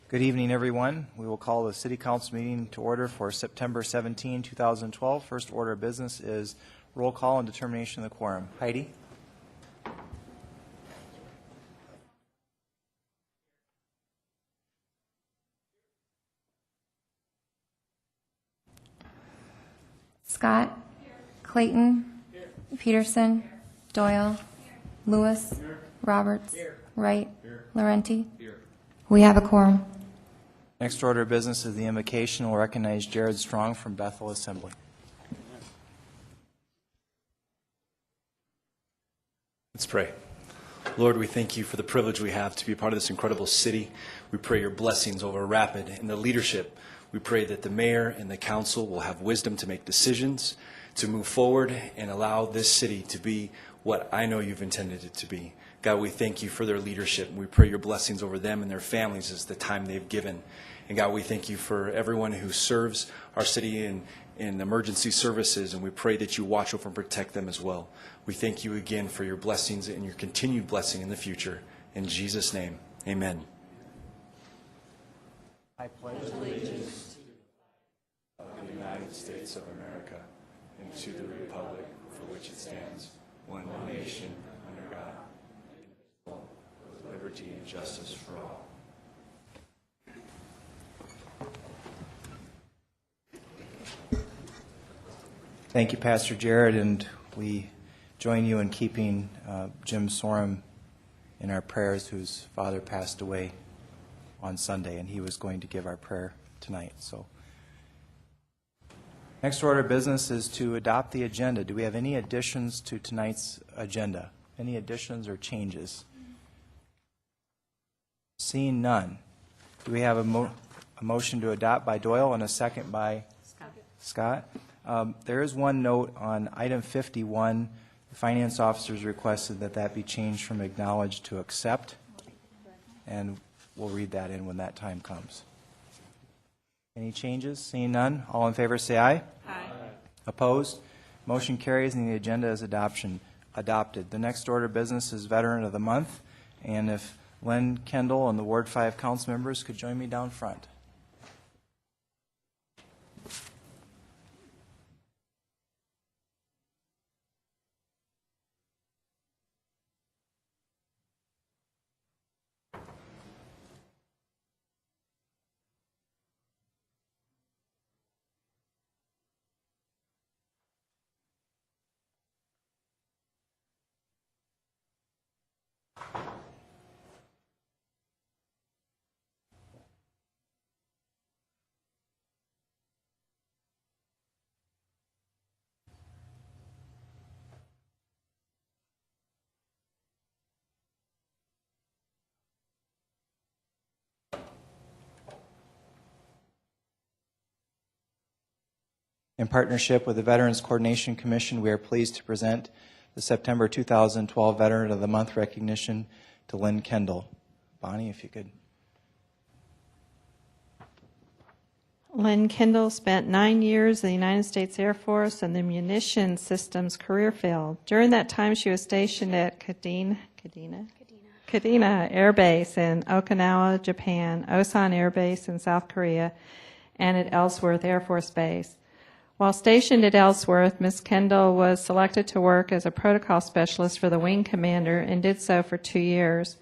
Good evening, everyone. We will call the City Council meeting to order for September 17, 2012. First order of business is roll call and determination of the quorum. Heidi? Scott? Clayton? Peterson? Doyle? Lewis? Roberts? Wright? Laurenti? We have a quorum. Next order of business is the invocation. We'll recognize Jared Strong from Bethel Assembly. Let's pray. Lord, we thank you for the privilege we have to be a part of this incredible city. We pray your blessings over Rapid and the leadership. We pray that the mayor and the council will have wisdom to make decisions, to move forward and allow this city to be what I know you've intended it to be. God, we thank you for their leadership. We pray your blessings over them and their families as the time they've given. And God, we thank you for everyone who serves our city in emergency services, and we pray that you watch over and protect them as well. We thank you again for your blessings and your continued blessing in the future. In Jesus' name, amen. I pledge allegiance to the United States of America and to the republic for which it stands, one nation, under God, with liberty and justice for all. Thank you, Pastor Jared, and we join you in keeping Jim Sorum in our prayers, whose father passed away on Sunday, and he was going to give our prayer tonight. So, next order of business is to adopt the agenda. Do we have any additions to tonight's agenda? Any additions or changes? Seeing none. Do we have a motion to adopt by Doyle and a second by Scott? There is one note on item 51. The finance officers requested that be changed from acknowledge to accept, and we'll read that in when that time comes. Any changes? Seeing none, all in favor say aye. Aye. Opposed? Motion carries and the agenda is adopted. The next order of business is Veteran of the Month, and if Len Kendall and the Ward 5 council members could join me down front. In partnership with the Veterans Coordination Commission, we are pleased to present the September 2012 Veteran of the Month recognition to Len Kendall. Bonnie, if you could. Len Kendall spent 9 years in the United States Air Force and the Munitions Systems career field. During that time, she was stationed at Kadena Air Base in Okinawa, Japan, Osan Air Base in South Korea, and at Ellsworth Air Force Base. While stationed at Ellsworth, Ms. Kendall was selected to work as a protocol specialist for the wing commander and did so for 2 years.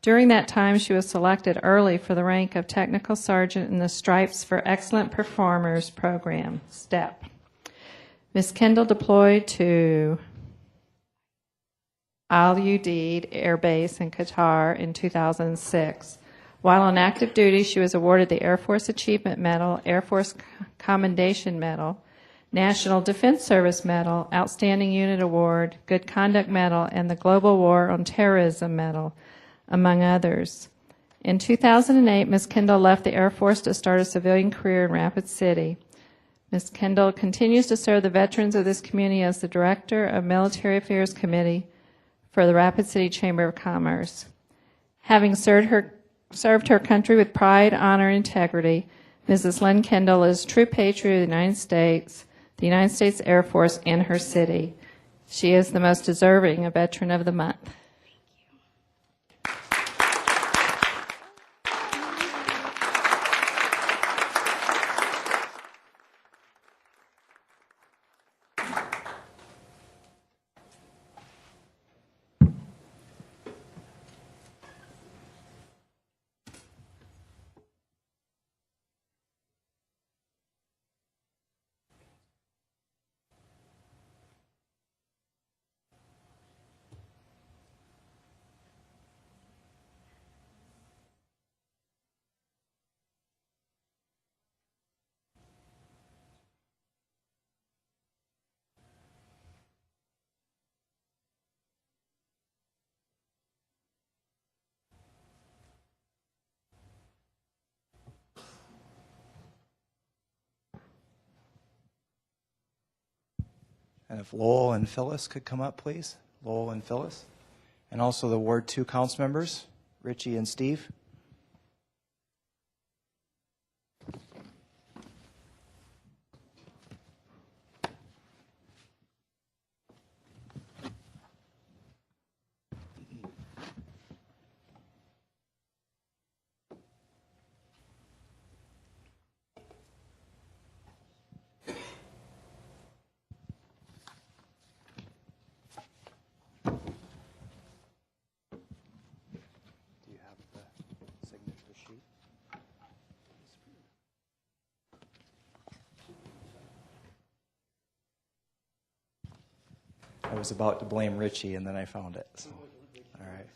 During that time, she was selected early for the rank of Technical Sergeant in the Stripes for Excellent Performers program, STEP. Ms. Kendall deployed to Al Udeid Air Base in Qatar in 2006. While on active duty, she was awarded the Air Force Achievement Medal, Air Force Commendation Medal, National Defense Service Medal, Outstanding Unit Award, Good Conduct Medal, and the Global War on Terrorism Medal, among others. In 2008, Ms. Kendall left the Air Force to start a civilian career in Rapid City. Ms. Kendall continues to serve the veterans of this community as the Director of Military Affairs Committee for the Rapid City Chamber of Commerce. Having served her country with pride, honor, and integrity, Mrs. Len Kendall is a true patriot of the United States Air Force, and her city. She is the most deserving of Veteran of the Month. And if Lowell and Phyllis could come up, please. Lowell and Phyllis. And also the Ward 2 council members, Richie and Steve. Do you have the signature sheet? I was about to blame Richie, and then I found it. So. All right.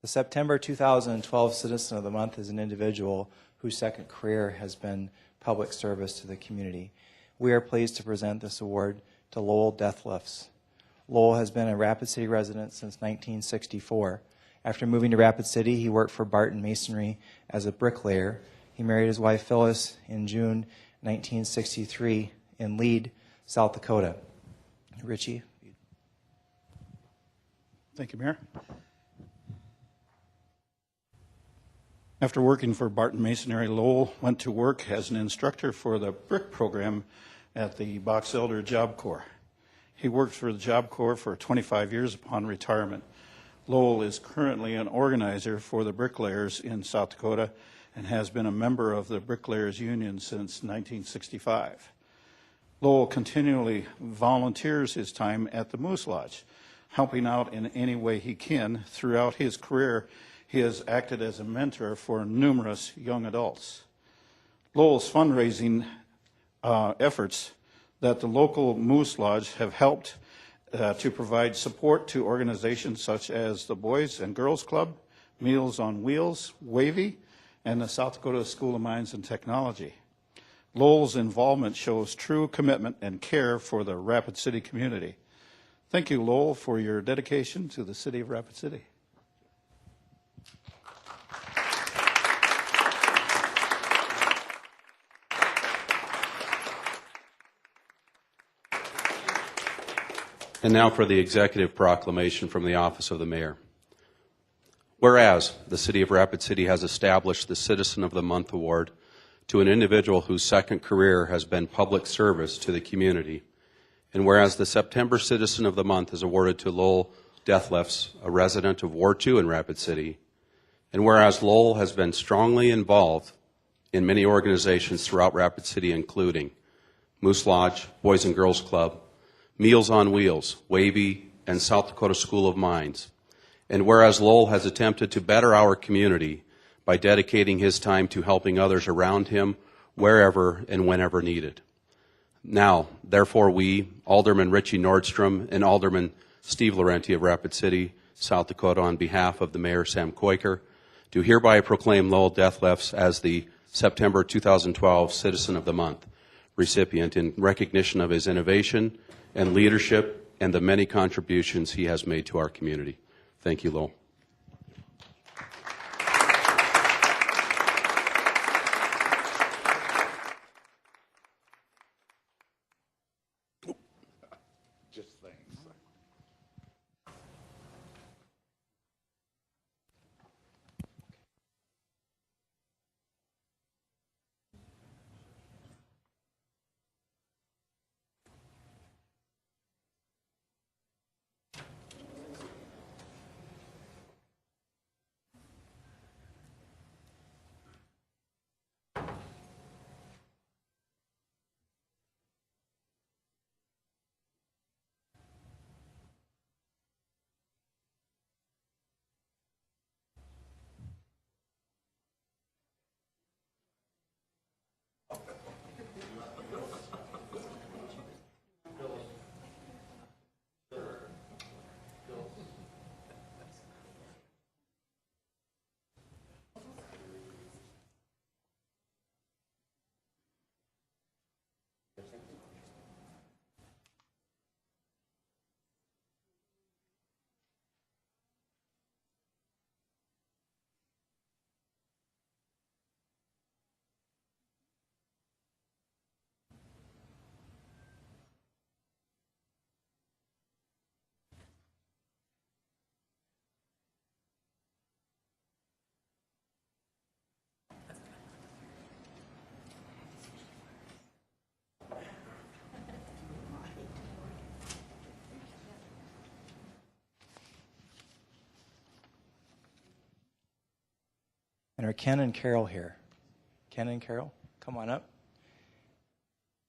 The September 2012 Citizen of the Month is an individual whose second career has been public service to the community. We are pleased to present this award to Lowell Deathlifts. Lowell has been a Rapid City resident since 1964. After moving to Rapid City, he worked for Barton Masonry as a bricklayer. He married his wife Phyllis in June 1963 in Lead, South Dakota. Richie? Thank you, Mayor. After working for Barton Masonry, Lowell went to work as an instructor for the brick program at the Box Elder Job Corps. He worked for the Job Corps for 25 years upon retirement. Lowell is currently an organizer for the bricklayers in South Dakota and has been a member of the Bricklayers Union since 1965. Lowell continually volunteers his time at the Moose Lodge, helping out in any way he can. Throughout his career, he has acted as a mentor for numerous young adults. Lowell's fundraising efforts that the local Moose Lodge have helped to provide support to organizations such as the Boys and Girls Club, Meals on Wheels, Wavy, and the South Dakota School of Mines and Technology. Lowell's involvement shows true commitment and care for the Rapid City community. Thank you, Lowell, for your dedication to the city of Rapid City. And now for the executive proclamation from the office of the mayor. Whereas the city of Rapid City has established the Citizen of the Month award to an individual whose second career has been public service to the community, and whereas the September Citizen of the Month is awarded to Lowell Deathlifts, a resident of Ward 2 in Rapid City, and whereas Lowell has been strongly involved in many organizations throughout Rapid City, including Moose Lodge, Boys and Girls Club, Meals on Wheels, Wavy, and South Dakota School of Mines. And whereas Lowell has attempted to better our community by dedicating his time to helping others around him wherever and whenever needed. Now, therefore, we, Alderman Richie Nordstrom and Alderman Steve Laurenti of Rapid City, South Dakota, on behalf of the Mayor Sam Koiker, do hereby proclaim Lowell Deathlifts as the September 2012 Citizen of the Month recipient in recognition of his innovation and leadership and the many contributions he has made to our community. Thank you, Lowell. And are Ken and Carol here? Ken and Carol, come on up.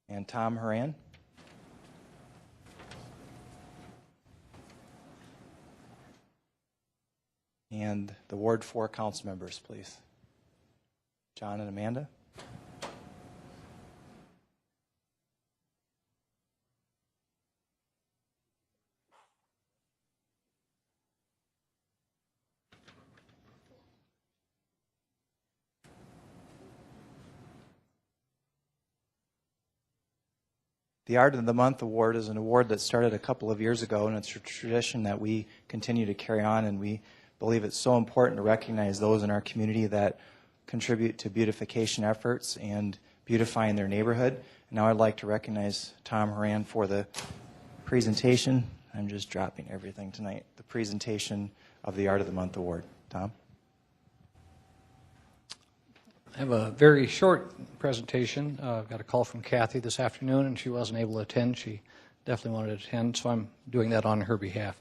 And Tom Horan. And the Ward 4 council members, please. John and Amanda. The Art of the Month Award is an award that started a couple of years ago, and it's a tradition that we continue to carry on, and we believe it's so important to recognize those in our community that contribute to beautification efforts and beautifying their neighborhood. And now I'd like to recognize Tom Horan for the presentation. I'm just dropping everything tonight. The presentation of the Art of the Month Award. Tom? I have a very short presentation. I've got a call from Kathy this afternoon, and she wasn't able to attend. She definitely wanted to attend, so I'm doing that on her behalf.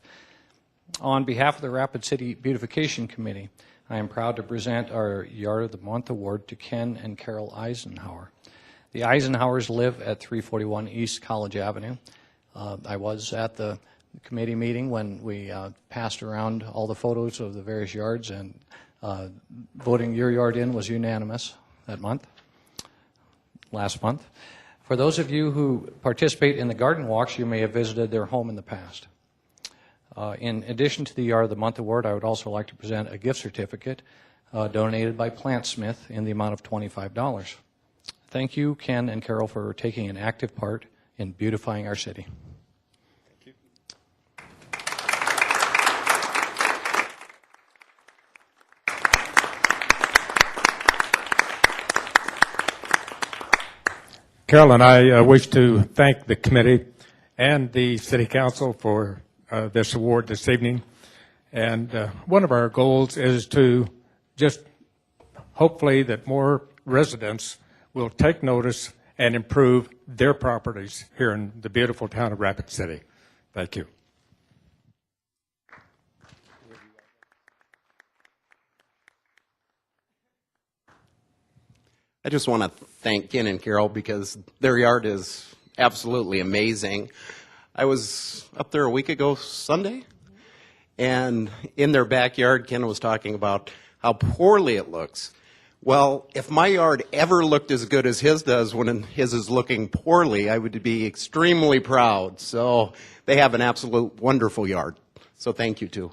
On behalf of the Rapid City Beautification Committee, I am proud to present our Yard of the Month Award to Ken and Carol Eisenhower. The Eisenhowers live at 341 East College Avenue. I was at the committee meeting when we passed around all the photos of the various yards, and voting your yard in was unanimous last month. For those of you who participate in the garden walks, you may have visited their home in the past. In addition to the Yard of the Month Award, I would also like to present a gift certificate donated by Plantsmith in the amount of $25. Thank you, Ken and Carol, for taking an active part in beautifying our city. Carol and I wish to thank the committee and the City Council for this award this evening. And one of our goals is to just hopefully that more residents will take notice and improve their properties here in the beautiful town of Rapid City. Thank you. I just want to thank Ken and Carol because their yard is absolutely amazing. I was up there a week ago Sunday, and in their backyard, Ken was talking about how poorly it looks. Well, if my yard ever looked as good as his does when his is looking poorly, I would be extremely proud. So they have an absolute wonderful yard. So thank you, too.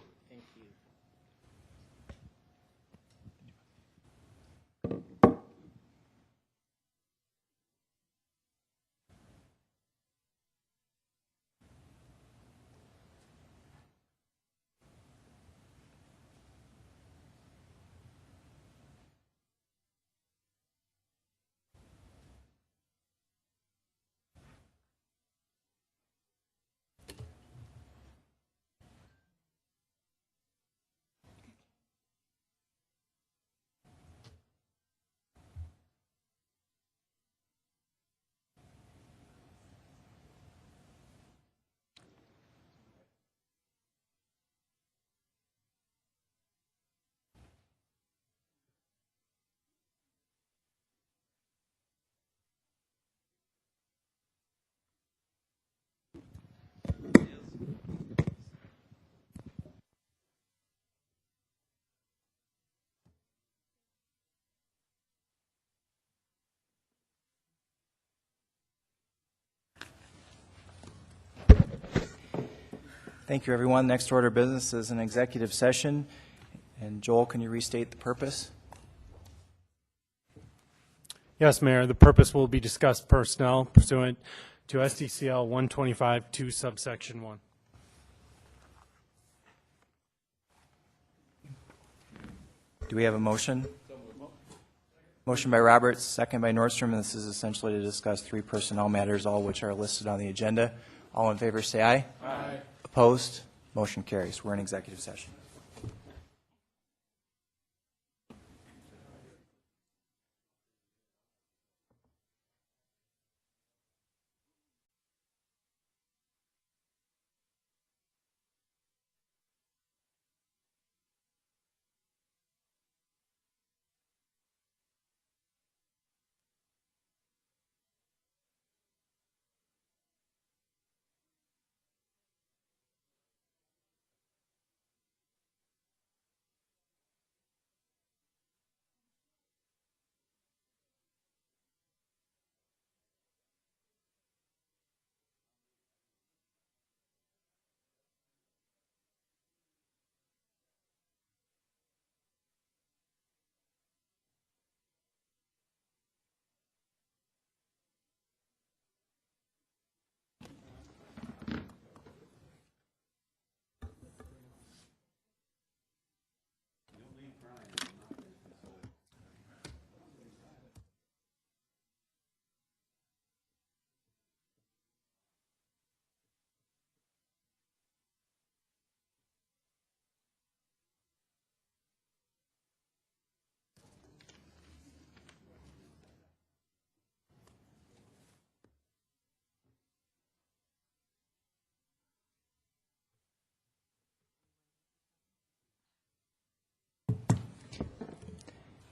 Thank you, everyone. Next order of business is an executive session. And Joel, can you restate the purpose? Yes, Mayor. The purpose will be discussed personnel pursuant to SDCL 125-2 subsection 1. Do we have a motion? Motion by Roberts, second by Nordstrom, and this is essentially to discuss three personnel matters, all which are listed on the agenda. All in favor, say aye. Aye. Opposed? Motion carries. We're in executive session.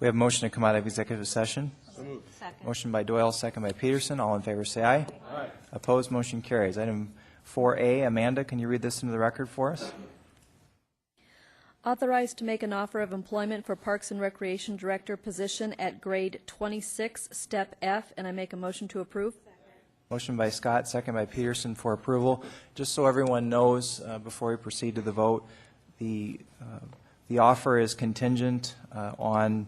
We have a motion to come out of executive session. Motion by Doyle, second by Peterson. All in favor, say aye. Aye. Opposed, motion carries. Item 4A, Amanda, can you read this into the record for us? Authorized to make an offer of employment for Parks and Recreation Director position at grade 26, step F, and I make a motion to approve. Motion by Scott, second by Peterson for approval. Just so everyone knows, before we proceed to the vote, the offer is contingent on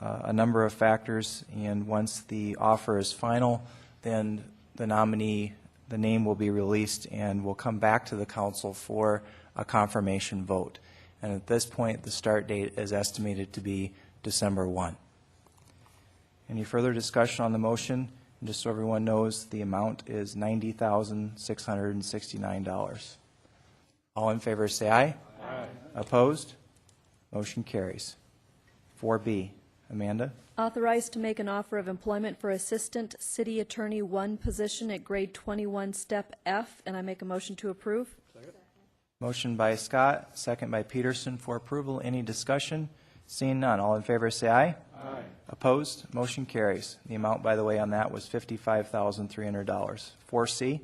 a number of factors, and once the offer is final, then the nominee, the name will be released and will come back to the council for a confirmation vote. And at this point, the start date is estimated to be December 1. Any further discussion on the motion? And just so everyone knows, the amount is $90,669. All in favor say aye. Aye. Opposed? Motion carries. 4B, Amanda? Authorized to make an offer of employment for Assistant City Attorney 1 position at grade 21, step F, and I make a motion to approve. Motion by Scott, second by Peterson for approval. Any discussion? Seeing none. All in favor say aye. Aye. Opposed? Motion carries. The amount, by the way, on that was $55,300. 4C?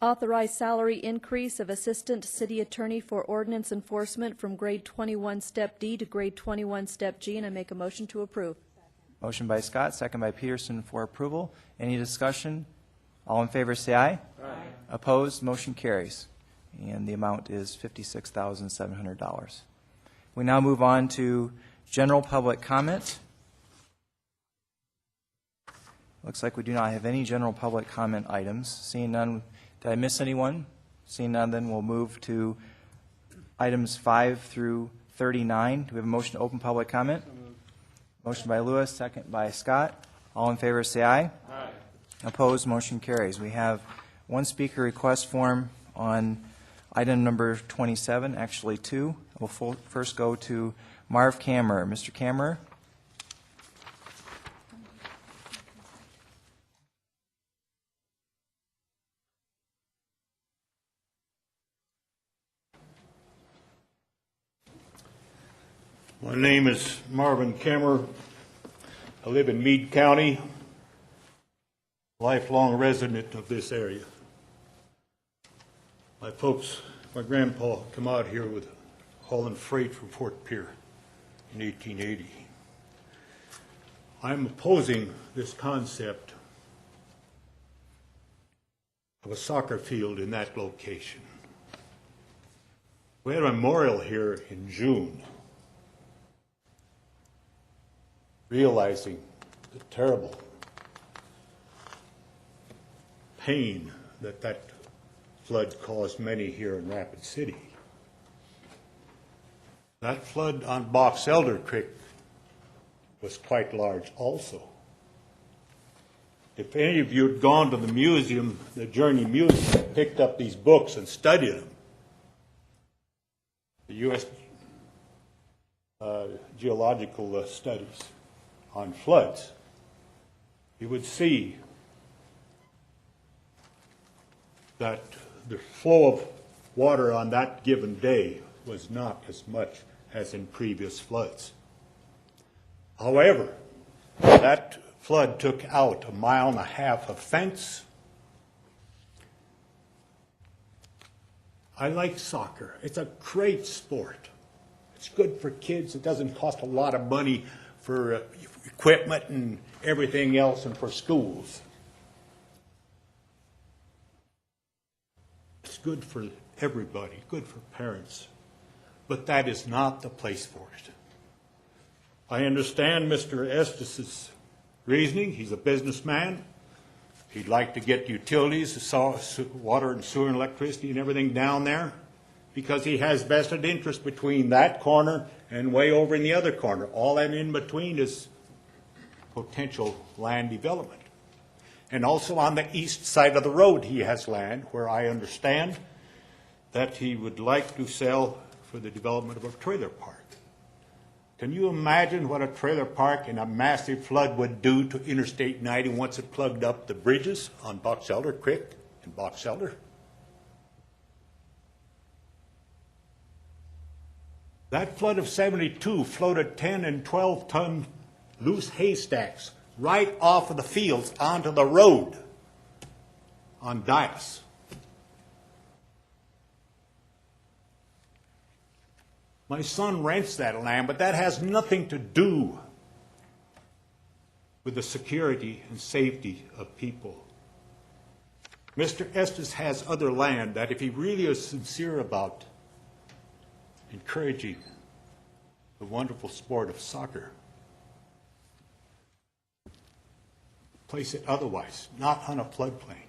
Authorized salary increase of Assistant City Attorney for Ordinance Enforcement from grade 21, step D to grade 21, step G, and I make a motion to approve. Motion by Scott, second by Peterson for approval. Any discussion? All in favor say aye. Aye. Opposed? Motion carries. And the amount is $56,700. We now move on to general public comment. Looks like we do not have any general public comment items. Seeing none, did I miss anyone? Seeing none, then we'll move to items 5 through 39. Do we have a motion to open public comment? Motion by Lewis, second by Scott. All in favor say aye. Aye. Opposed? Motion carries. We have one speaker request form on item number 27, actually two. We'll first go to Marv Kammerer. Mr. Kammerer. My name is Marvin Kammerer. I live in Meade County, lifelong resident of this area. My folks, my grandpa come out here with hauling freight from Fort Pierre in 1880. I'm opposing this concept of a soccer field in that location. We had a memorial here in June, realizing the terrible pain that flood caused many here in Rapid City. That flood on Box Elder Creek was quite large also. If any of you had gone to the museum, the Journey Museum, picked up these books and studied them, the U.S. Geological studies on floods, you would see that the flow of water on that given day was not as much as in previous floods. However, that flood took out 1.5 miles of fence. I like soccer. It's a great sport. It's good for kids. It doesn't cost a lot of money for equipment and everything else, and for schools. It's good for everybody, good for parents. But that is not the place for it. I understand Mr. Estes' reasoning. He's a businessman. He'd like to get utilities, water and sewer and electricity and everything down there, because he has vested interest between that corner and way over in the other corner. All that in between is potential land development. And also on the east side of the road he has land where I understand that he would like to sell for the development of a trailer park. Can you imagine what a trailer park in a massive flood would do to Interstate 90 once it plugged up the bridges on Box Elder Creek and Box Elder? That flood of 72 floated 10 and 12 ton loose haystacks right off of the fields onto the road on Dias. My son rents that land, but that has nothing to do with the security and safety of people. Mr. Estes has other land that if he really is sincere about encouraging the wonderful sport of soccer, place it otherwise, not on a floodplain.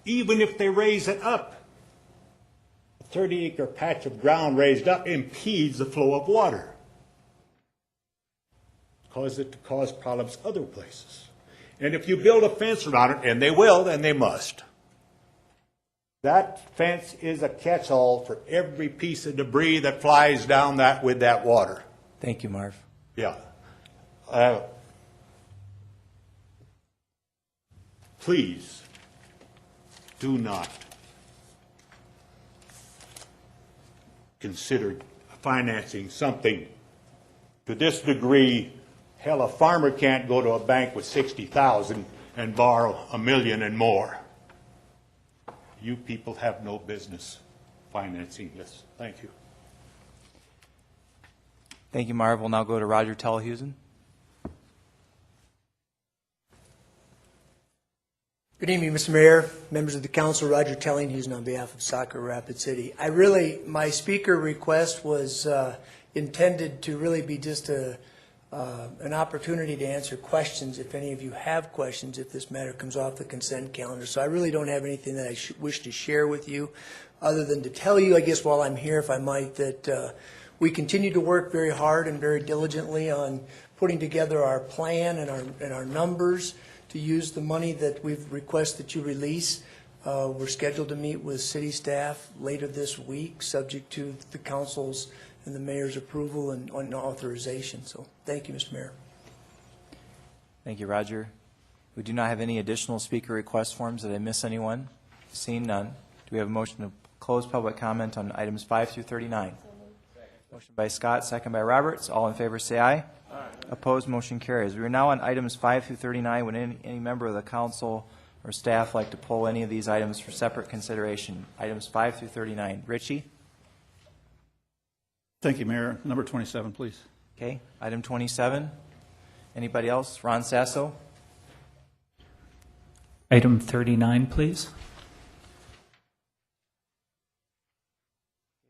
Even if they raise it up, a 30-acre patch of ground raised up impedes the flow of water. Cause it to cause problems other places. And if you build a fence around it, and they will, and they must, that fence is a catch-all for every piece of debris that flies down that with that water. Thank you, Marv. Yeah. Please do not consider financing something to this degree. Hell, a farmer can't go to a bank with $60,000 and borrow $1 million and more. You people have no business financing this. Thank you. Thank you, Marv. We'll now go to Roger Telehusen. Good evening, Mr. Mayor, members of the council. Roger Telehusen on behalf of Saco Rapid City. My speaker request was intended to really be just an opportunity to answer questions if any of you have questions if this matter comes off the consent calendar. So I really don't have anything that I wish to share with you other than to tell you, I guess while I'm here, if I might, that we continue to work very hard and very diligently on putting together our plan and our numbers to use the money that we've requested that you release. We're scheduled to meet with city staff later this week, subject to the council's and the mayor's approval and authorization. So thank you, Mr. Mayor. Thank you, Roger. We do not have any additional speaker request forms. Did I miss anyone? Seeing none. Do we have a motion to close public comment on items 5 through 39? Motion by Scott, second by Roberts. All in favor say aye. Aye. Opposed, motion carries. We are now on items 5 through 39. Would any member of the council or staff like to pull any of these items for separate consideration? Items 5 through 39. Richie? Thank you, Mayor. Number 27, please. Okay. Item 27. Anybody else? Ron Sasso? Item 39, please.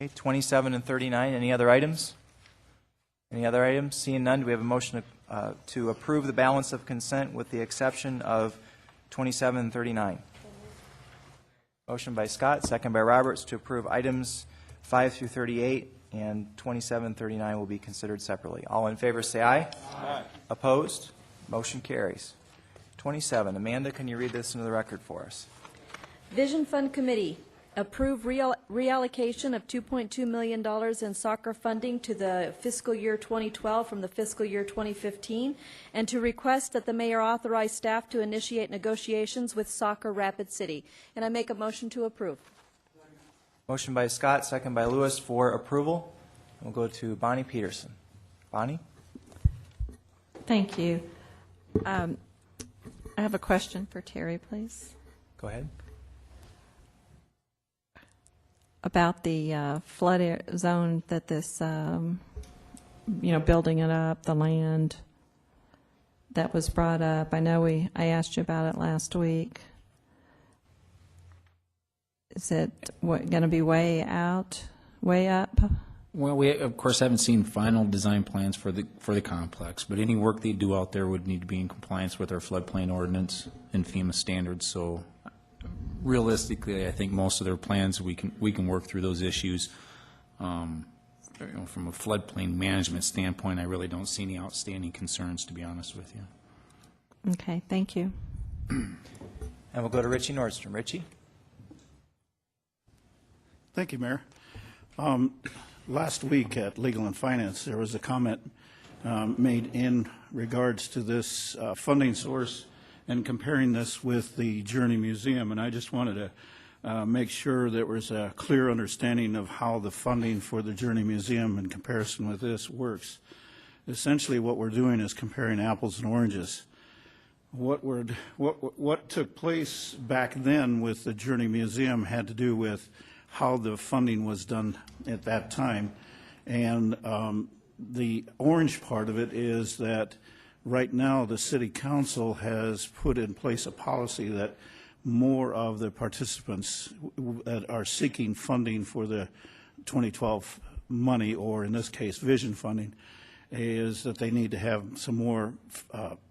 Okay, 27 and 39. Any other items? Any other items? Seeing none, do we have a motion to approve the balance of consent with the exception of 27 and 39? Motion by Scott, second by Roberts to approve items 5 through 38, and 27 and 39 will be considered separately. All in favor say aye. Aye. Opposed? Motion carries. 27. Amanda, can you read this into the record for us? Vision Fund Committee, approve reallocation of $2.2 million in soccer funding to the fiscal year 2012 from the fiscal year 2015, and to request that the mayor authorize staff to initiate negotiations with Saco Rapid City. And I make a motion to approve. Motion by Scott, second by Lewis for approval. We'll go to Bonnie Peterson. Bonnie? Thank you. I have a question for Terry, please. Go ahead. About the flood zone that this, building it up, the land that was brought up. I know I asked you about it last week. Is it going to be way out, way up? Well, we of course haven't seen final design plans for the complex, but any work they do out there would need to be in compliance with our floodplain ordinance and FEMA standards. So, realistically, I think most of their plans we can work through those issues. From a floodplain management standpoint, I really don't see any outstanding concerns, to be honest with you. Okay, thank you. And we'll go to Richie Nordstrom. Richie? Thank you, Mayor. Last week at Legal and Finance, there was a comment made in regards to this funding source and comparing this with the Journey Museum. And I just wanted to make sure there was a clear understanding of how the funding for the Journey Museum in comparison with this works. essentially what we're doing is comparing apples and oranges. What took place back then with the Journey Museum had to do with how the funding was done at that time. And the orange part of it is that right now the City Council has put in place a policy that more of the participants that are seeking funding for the 2012 money, or in this case vision funding, is that they need to have some more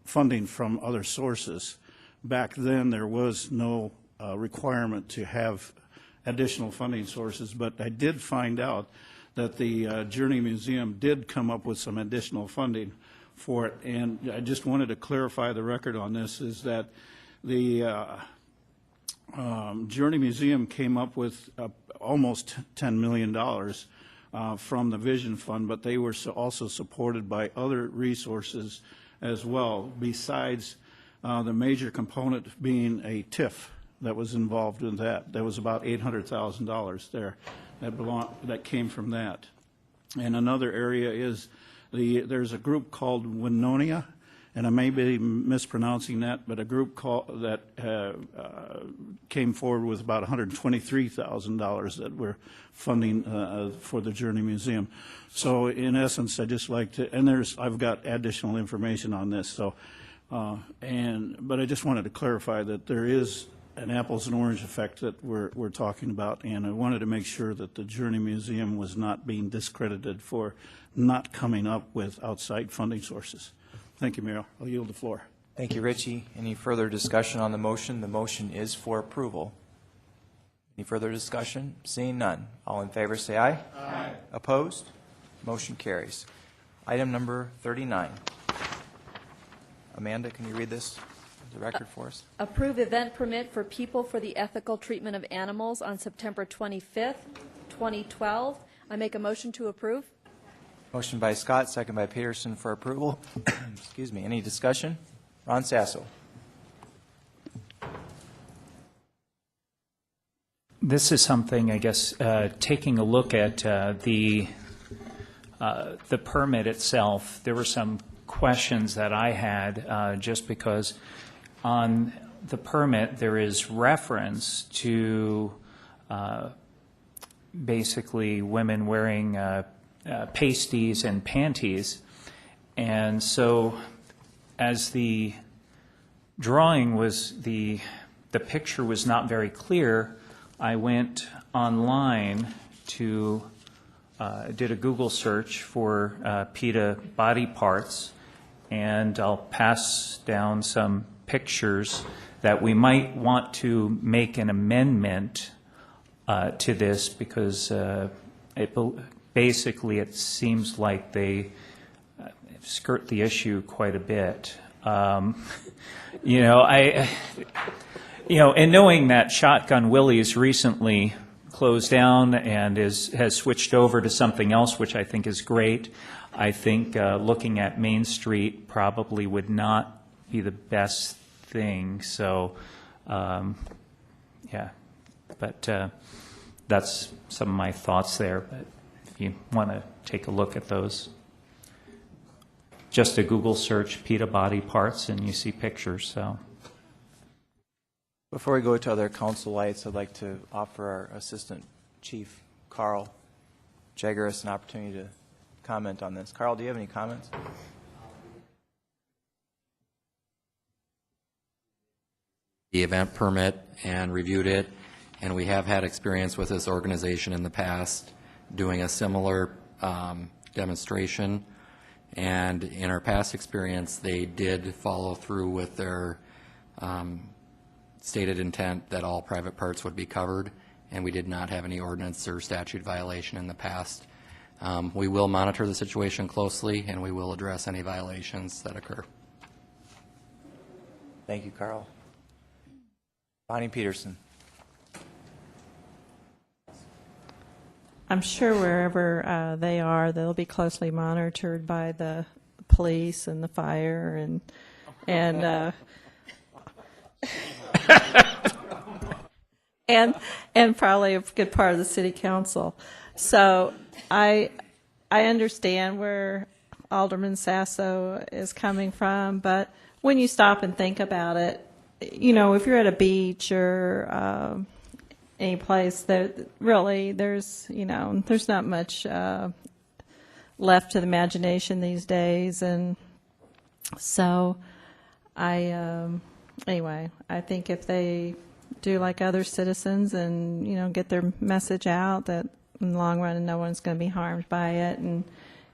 funding from other sources. Back then there was no requirement to have additional funding sources, but I did find out that the Journey Museum did come up with some additional funding for it, and I just wanted to clarify the record on this, is that the Journey Museum came up with almost $10 million from the Vision Fund, but they were also supported by other resources as well, besides the major component being a TIF that was involved in that. There was about $800,000 there that came from that. And another area is there's a group called Winnonia, and I may be mispronouncing that, but a group that came forward with about $123,000 that we're funding for the Journey Museum. So in essence, I just like to, and I've got additional information on this. So, but I just wanted to clarify that there is an apples and orange effect that we're talking about, and I wanted to make sure that the Journey Museum was not being discredited for not coming up with outside funding sources. Thank you, Mayor. I'll yield the floor. Thank you, Richie. Any further discussion on the motion? The motion is for approval. Any further discussion? Seeing none. All in favor say aye. Aye. Opposed? Motion carries. Item number 39. Amanda, can you read this, the record for us? Approve event permit for People for the Ethical Treatment of Animals on September 25th, 2012. I make a motion to approve. Motion by Scott, second by Peterson for approval. Excuse me. Any discussion? Ron Sasso. This is something, I guess, taking a look at the permit itself, there were some questions that I had just because on the permit there is reference to basically women wearing pasties and panties, and so as the drawing was, the picture was not very clear, I went online to did a Google search for PETA body parts, and I'll pass down some pictures that we might want to make an amendment to this, because basically it seems like they skirt the issue quite a bit. And knowing that Shotgun Willie's recently closed down and has switched over to something else, which I think is great, I think looking at Main Street probably would not be the best thing. So, yeah, but that's some of my thoughts there. But if you want to take a look at those, just a Google search PETA body parts and you see pictures. So. Before we go to other council lights, I'd like to offer our Assistant Chief, Carl Jagaris, an opportunity to comment on this. Carl, do you have any comments? The event permit and reviewed it, and we have had experience with this organization in the past doing a similar demonstration, and in our past experience they did follow through with their stated intent that all private parts would be covered, and we did not have any ordinance or statute violation in the past. We will monitor the situation closely, and we will address any violations that occur. Thank you, Carl. Bonnie Peterson. I'm sure wherever they are, they'll be closely monitored by the police and the fire and and probably a good part of the city council. So I understand where Alderman Sasso is coming from, but when you stop and think about it, you know, if you're at a beach or any place that really there's not much left to the imagination these days, and so anyway, I think if they do like other citizens and, you know, get their message out that in the long run no one's going to be harmed by it, and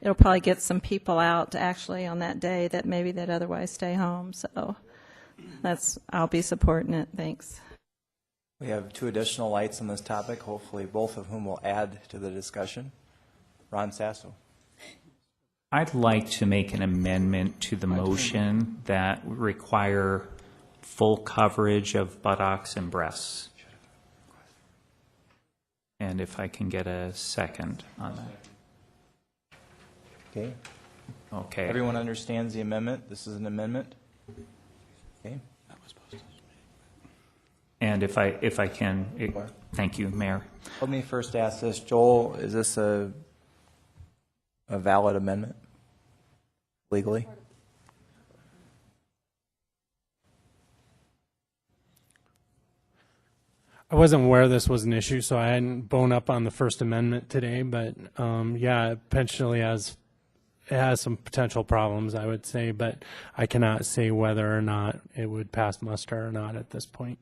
it'll probably get some people out to actually on that day that maybe they'd otherwise stay home. So I'll be supporting it. Thanks. We have two additional lights on this topic, hopefully both of whom will add to the discussion. Ron Sasso. I'd like to make an amendment to the motion that require full coverage of buttocks and breasts. And if I can get a second on that. Okay. Okay. Everyone understands the amendment? This is an amendment? Okay. And if I can, thank you, Mayor. Let me first ask this. Joel, is this a valid amendment legally? I wasn't aware this was an issue, so I hadn't blown up on the First Amendment today, but yeah, it potentially has some potential problems, I would say, but I cannot say whether or not it would pass muster or not at this point.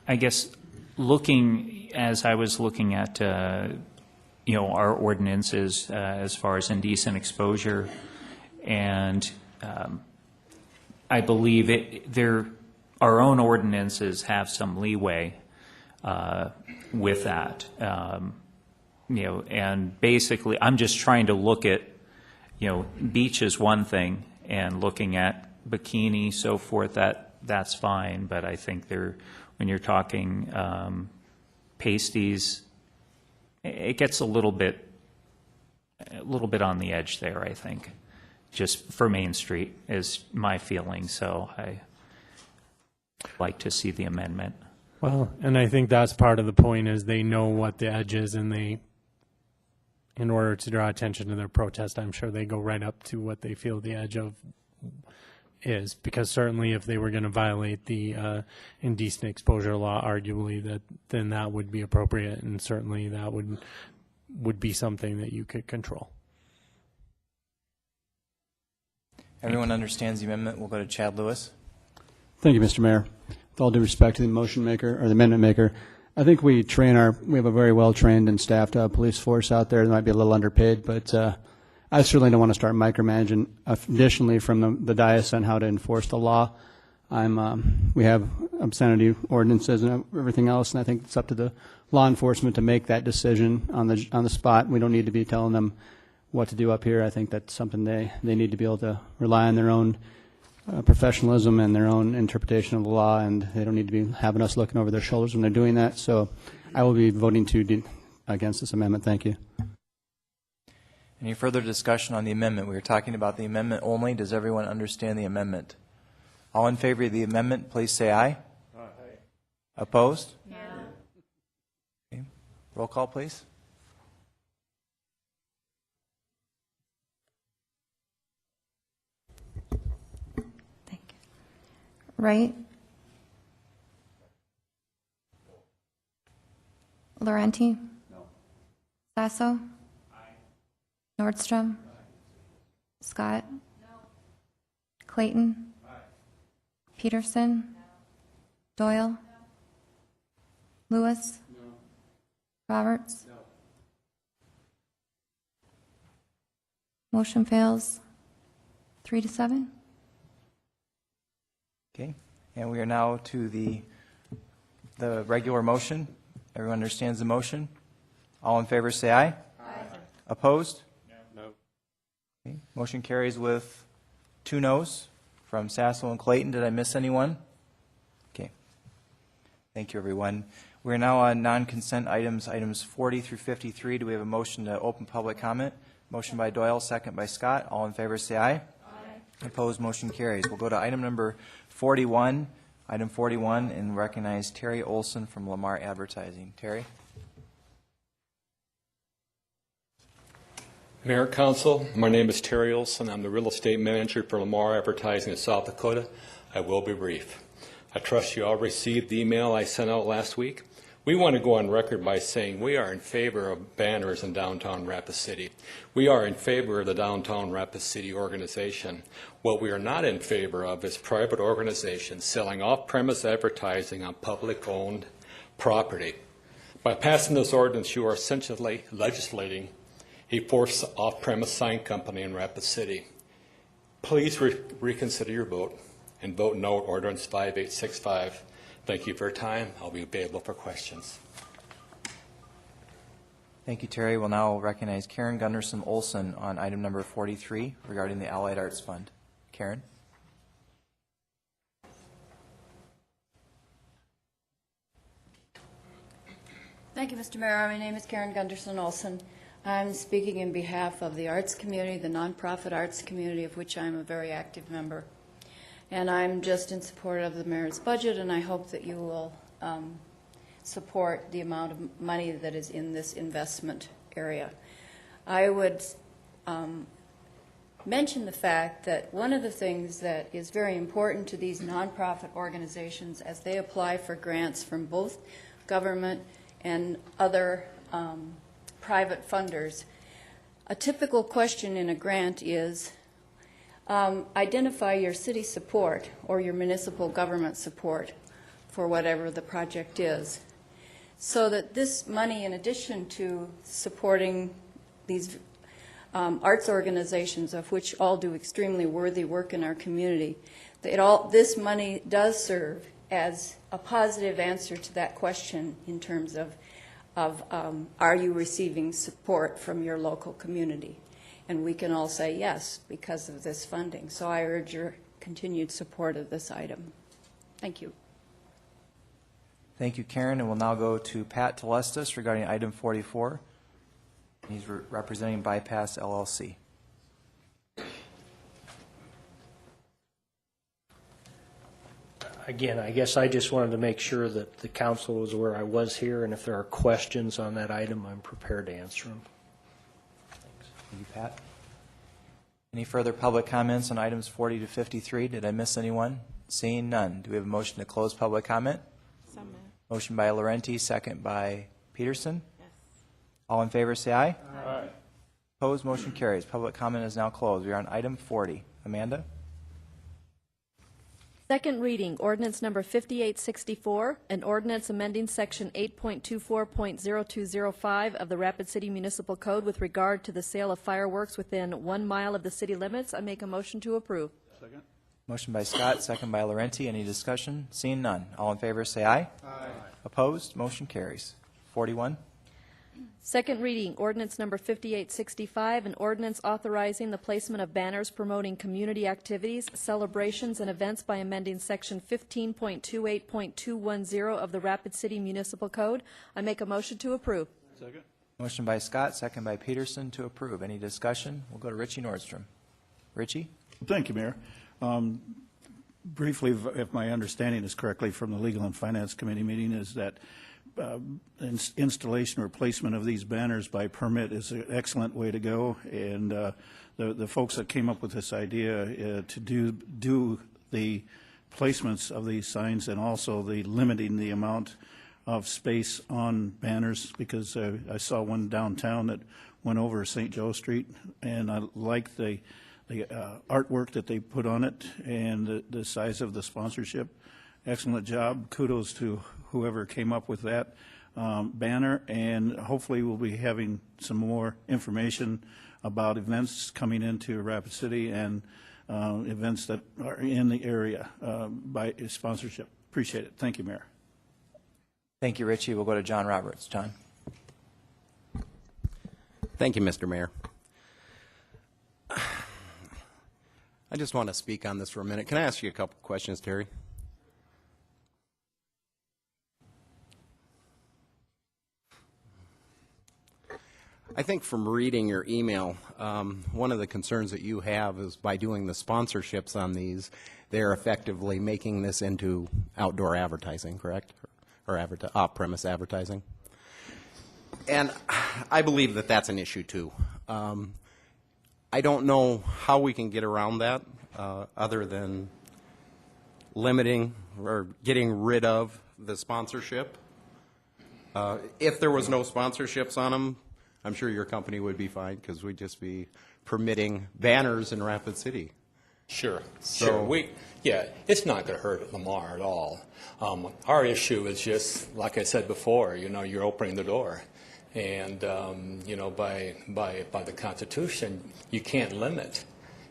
I guess as I was looking at, our ordinances as far as indecent exposure, and I believe our own ordinances have some leeway with that. And basically, I'm just trying to look at, beach is one thing, and looking at bikini, so forth, that's fine. But I think when you're talking pasties, it gets a little bit on the edge there, I think, just for Main Street is my feeling. So I like to see the amendment. Well, and I think that's part of the point is they know what the edge is, and in order to draw attention to their protest, I'm sure they go right up to what they feel the edge of is, because certainly if they were going to violate the indecent exposure law, arguably then that would be appropriate, and certainly that would be something that you could control. Everyone understands the amendment. We'll go to Chad Lewis. Thank you, Mr. Mayor. With all due respect to the motion maker or the amendment maker, I think we have a very well trained and staffed police force out there. They might be a little underpaid, but I certainly don't want to start micromanaging. Additionally, from the dais on how to enforce the law, we have obscenity ordinances and everything else, and I think it's up to the law enforcement to make that decision on the spot. We don't need to be telling them what to do up here. I think that's something they need to be able to rely on their own professionalism and their own interpretation of the law, and they don't need to be having us looking over their shoulders when they're doing that. So I will be voting against this amendment. Thank you. Any further discussion on the amendment? We were talking about the amendment only. Does everyone understand the amendment? All in favor of the amendment, please say aye. Aye. Opposed? No. Okay. Roll call, please. Wright? Laurenti? No. Sasso? Aye. Nordstrom? Aye. Scott? No. Clayton? Aye. Peterson? No. Doyle? No. Lewis? No. Roberts? No. Motion fails 3-7. Okay, and we are now to the regular motion. Everyone understands the motion? All in favor say aye. Aye. Opposed? No. Okay. Motion carries with 2 noes from Sasso and Clayton. Did I miss anyone? Okay. Thank you, everyone. We're now on non-consent items 40 through 53. Do we have a motion to open public comment? Motion by Doyle, second by Scott. All in favor say aye. Aye. Opposed, motion carries. We'll go to item number 41, and recognize Terry Olson from Lamar Advertising. Terry? Mayor, Council, my name is Terry Olson. I'm the real estate manager for Lamar Advertising in South Dakota. I will be brief. I trust you all received the email I sent out last week. We want to go on record by saying we are in favor of banners in downtown Rapid City. We are in favor of the downtown Rapid City organization. What we are not in favor of is private organizations selling off-premise advertising on public-owned property. By passing this ordinance, you are essentially legislating a forced off-premise sign company in Rapid City. Please reconsider your vote and vote no ordinance 5865. Thank you for your time. I'll be available for questions. Thank you, Terry. We'll now recognize Karen Gunderson Olson on item number 43 regarding the Allied Arts Fund. Karen? Thank you, Mr. Mayor. My name is Karen Gunderson Olson. I'm speaking in behalf of the arts community, the nonprofit arts community, of which I'm a very active member. And I'm just in support of the mayor's budget, and I hope that you will support the amount of money that is in this investment area. I would mention the fact that one of the things that is very important to these nonprofit organizations as they apply for grants from both government and other private funders, a typical question in a grant is identify your city support or your municipal government support for whatever the project is, so that this money, in addition to supporting these arts organizations, of which all do extremely worthy work in our community, this money does serve as a positive answer to that question in terms of are you receiving support from your local community? And we can all say yes because of this funding. So I urge your continued support of this item. Thank you. Thank you, Karen. And we'll now go to Pat Telestis regarding item 44. He's representing Bypass LLC. Again, I guess I just wanted to make sure that the council was aware I was here, and if there are questions on that item, I'm prepared to answer them. Thank you, Pat. Any further public comments on items 40 to 53? Did I miss anyone? Seeing none. Do we have a motion to close public comment? So moved. Motion by Laurenti, second by Peterson. Yes. All in favor, say aye. Aye. Opposed, motion carries. Public comment is now closed. We are on item 40. Amanda? Second reading, ordinance number 5864, an ordinance amending section 8.24.0205 of the Rapid City Municipal Code with regard to the sale of fireworks within 1 mile of the city limits. I make a motion to approve. Second. Motion by Scott, second by Laurenti. Any discussion? Seeing none. All in favor, say aye. Aye. Opposed, motion carries. 41. Second reading, ordinance number 5865, an ordinance authorizing the placement of banners promoting community activities, celebrations, and events by amending section 15.28.210 of the Rapid City Municipal Code. I make a motion to approve. Second. Motion by Scott, second by Peterson to approve. Any discussion? We'll go to Richie Nordstrom. Richie? Thank you, Mayor. Briefly, if my understanding is correctly from the Legal and Finance Committee meeting, is that installation or placement of these banners by permit is an excellent way to go, and the folks that came up with this idea to do the placements of these signs and also the limiting the amount of space on banners, because I saw one downtown that went over St. Joe Street, and I liked the artwork that they put on it and the size of the sponsorship. Excellent job. Kudos to whoever came up with that banner, and hopefully we'll be having some more information about events coming into Rapid City and events that are in the area by sponsorship. Appreciate it. Thank you, Mayor. Thank you, Richie. We'll go to John Roberts. John. Thank you, Mr. Mayor. I just want to speak on this for a minute. Can I ask you a couple questions, Terry? I think from reading your email, one of the concerns that you have is by doing the sponsorships on these, they're effectively making this into outdoor advertising, correct? Or off-premise advertising. And I believe that that's an issue too. I don't know how we can get around that other than limiting or getting rid of the sponsorship. If there was no sponsorships on them, I'm sure your company would be fine because we'd just be permitting banners in Rapid City. Sure, So- sure. It's not going to hurt Lamar at all. Our issue is just, like I said before, you're opening the door. And, by the Constitution, you can't limit.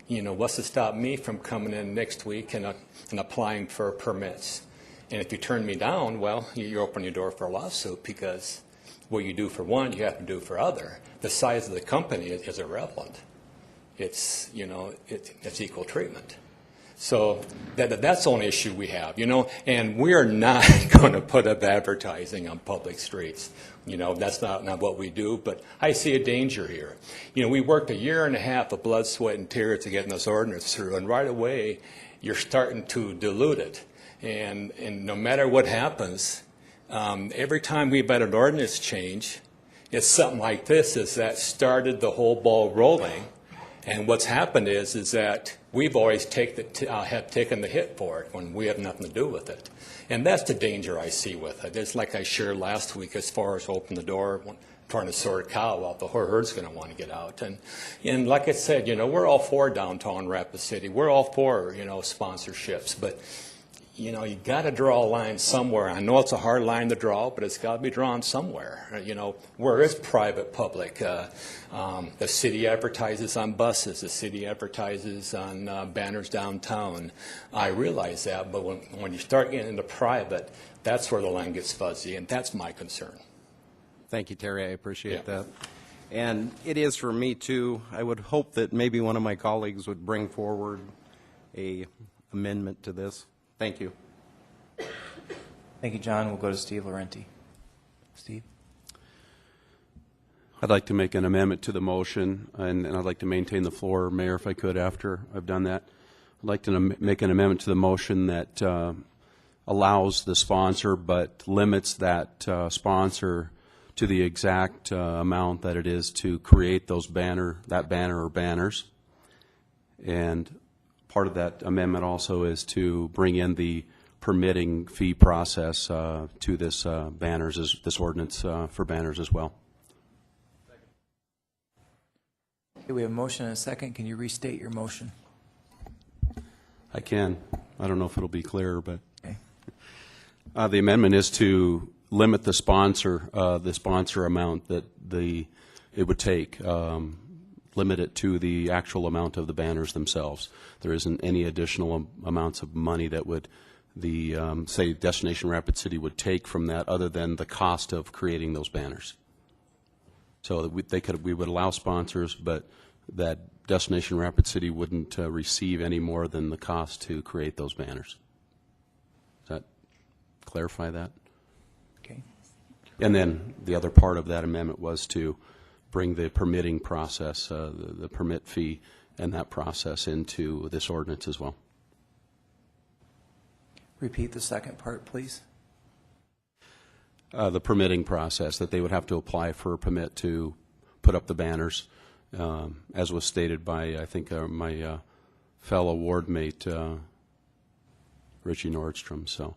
What's to stop me from coming in next week and applying for permits? And if you turn me down, well, you're opening your door for a lawsuit because what you do for one, you have to do for other. The size of the company is irrelevant. It's, it's equal treatment. So that's the only issue we have, and we're not going to put up advertising on public streets. That's not what we do, but I see a danger here. We worked 1.5 years of blood, sweat, and tears to get this ordinance through, and right away, you're starting to dilute it. And no matter what happens, every time we've had an ordinance change, it's something like this that started the whole ball rolling. And what's happened is that we've always have taken the hit for it when we have nothing to do with it. And that's the danger I see with it. It's like I shared last week as far as open the door, trying to sort a cow out, the herd's going to want to get out. And like I said, we're all for downtown Rapid City. We're all for, sponsorships. But, you got to draw a line somewhere. I know it's a hard line to draw, but it's got to be drawn somewhere. Where is private, public? The city advertises on buses. The city advertises on banners downtown. I realize that, but when you start getting into private, that's where the line gets fuzzy, and that's my concern. Thank you, Terry. I appreciate that. And it is for me, too. I would hope that maybe one of my colleagues would bring forward a amendment to this. Thank you. Thank you, John. We'll go to Steve Laurenti. Steve? I'd like to make an amendment to the motion, and I'd like to maintain the floor, Mayor, if I could, after I've done that. I'd like to make an amendment to the motion that allows the sponsor but limits that sponsor to the exact amount that it is to create that banner or banners. And part of that amendment also is to bring in the permitting fee process to this this ordinance for banners as well. Okay, we have a motion and a second. Can you restate your motion? I can. I don't know if it'll be clearer, but okay. The amendment is to limit the sponsor amount that it would take. Limit it to the actual amount of the banners themselves. There isn't any additional amounts of money that would say Destination Rapid City would take from that other than the cost of creating those banners. So that we would allow sponsors, but that Destination Rapid City wouldn't receive any more than the cost to create those banners. Does that clarify that? Okay. And then the other part of that amendment was to bring the permitting process, the permit fee, and that process into this ordinance as well. Repeat the second part, please. The permitting process, that they would have to apply for a permit to put up the banners, as was stated by, I think, my fellow ward mate, Richie Nordstrom. So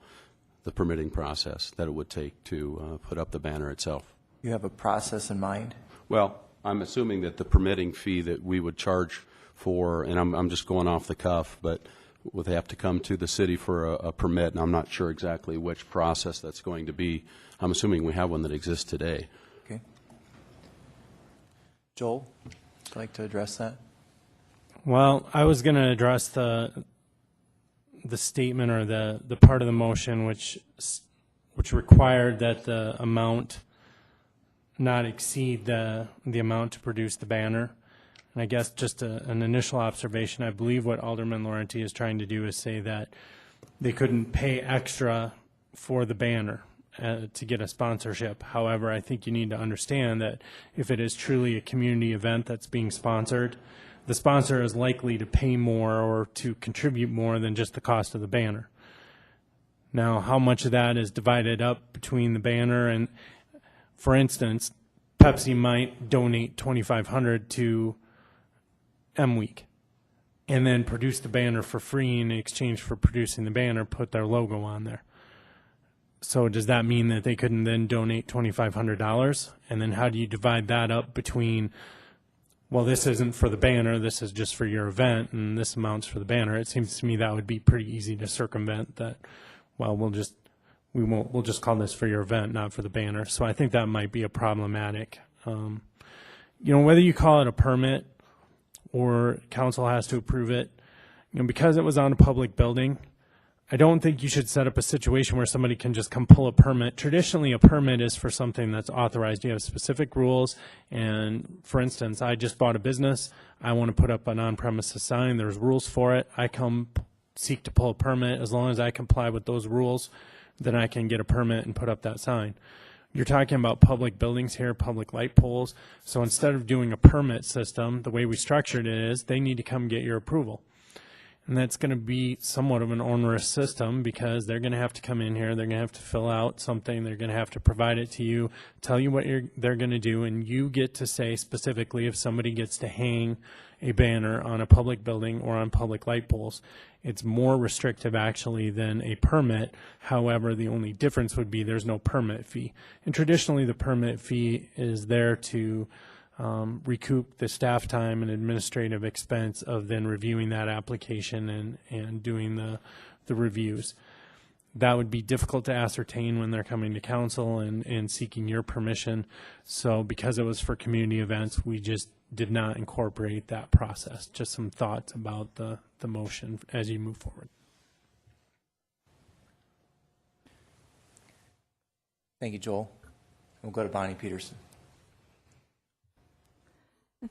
the permitting process that it would take to put up the banner itself. You have a process in mind? Well, I'm assuming that the permitting fee that we would charge for, and I'm just going off the cuff, but would have to come to the city for a permit, and I'm not sure exactly which process that's going to be. I'm assuming we have one that exists today. Okay. Joel, would you like to address that? Well, I was going to address the statement or the part of the motion which required that the amount not exceed the amount to produce the banner. And I guess just an initial observation, I believe what Alderman Laurenti is trying to do is say that they couldn't pay extra for the banner to get a sponsorship. However, I think you need to understand that if it is truly a community event that's being sponsored, the sponsor is likely to pay more or to contribute more than just the cost of the banner. Now, how much of that is divided up between the banner and, for instance, Pepsi might donate $2,500 to M Week, and then produce the banner for free in exchange for producing the banner, put their logo on there. So does that mean that they couldn't then donate $2,500? And then how do you divide that up between, well, this isn't for the banner, this is just for your event, and this amounts for the banner? It seems to me that would be pretty easy to circumvent that. Well, we'll just call this for your event, not for the banner. So I think that might be a problematic. Whether you call it a permit or council has to approve it, because it was on a public building, I don't think you should set up a situation where somebody can just come pull a permit. Traditionally, a permit is for something that's authorized. You have specific rules. And for instance, I just bought a business. I want to put up an on-premises sign. There's rules for it. I come seek to pull a permit. As long as I comply with those rules, then I can get a permit and put up that sign. You're talking about public buildings here, public light poles. So instead of doing a permit system, the way we structured it is they need to come get your approval. And that's going to be somewhat of an onerous system because they're going to have to come in here, they're going to have to fill out something, they're going to have to provide it to you, tell you what they're going to do, and you get to say specifically if somebody gets to hang a banner on a public building or on public light poles. It's more restrictive actually than a permit. However, the only difference would be there's no permit fee. And traditionally the permit fee is there to recoup the staff time and administrative expense of then reviewing that application and doing the reviews. That would be difficult to ascertain when they're coming to council and seeking your permission. So because it was for community events, we just did not incorporate that process. Just some thoughts about the motion as you move forward. Thank you, Joel. We'll go to Bonnie Peterson.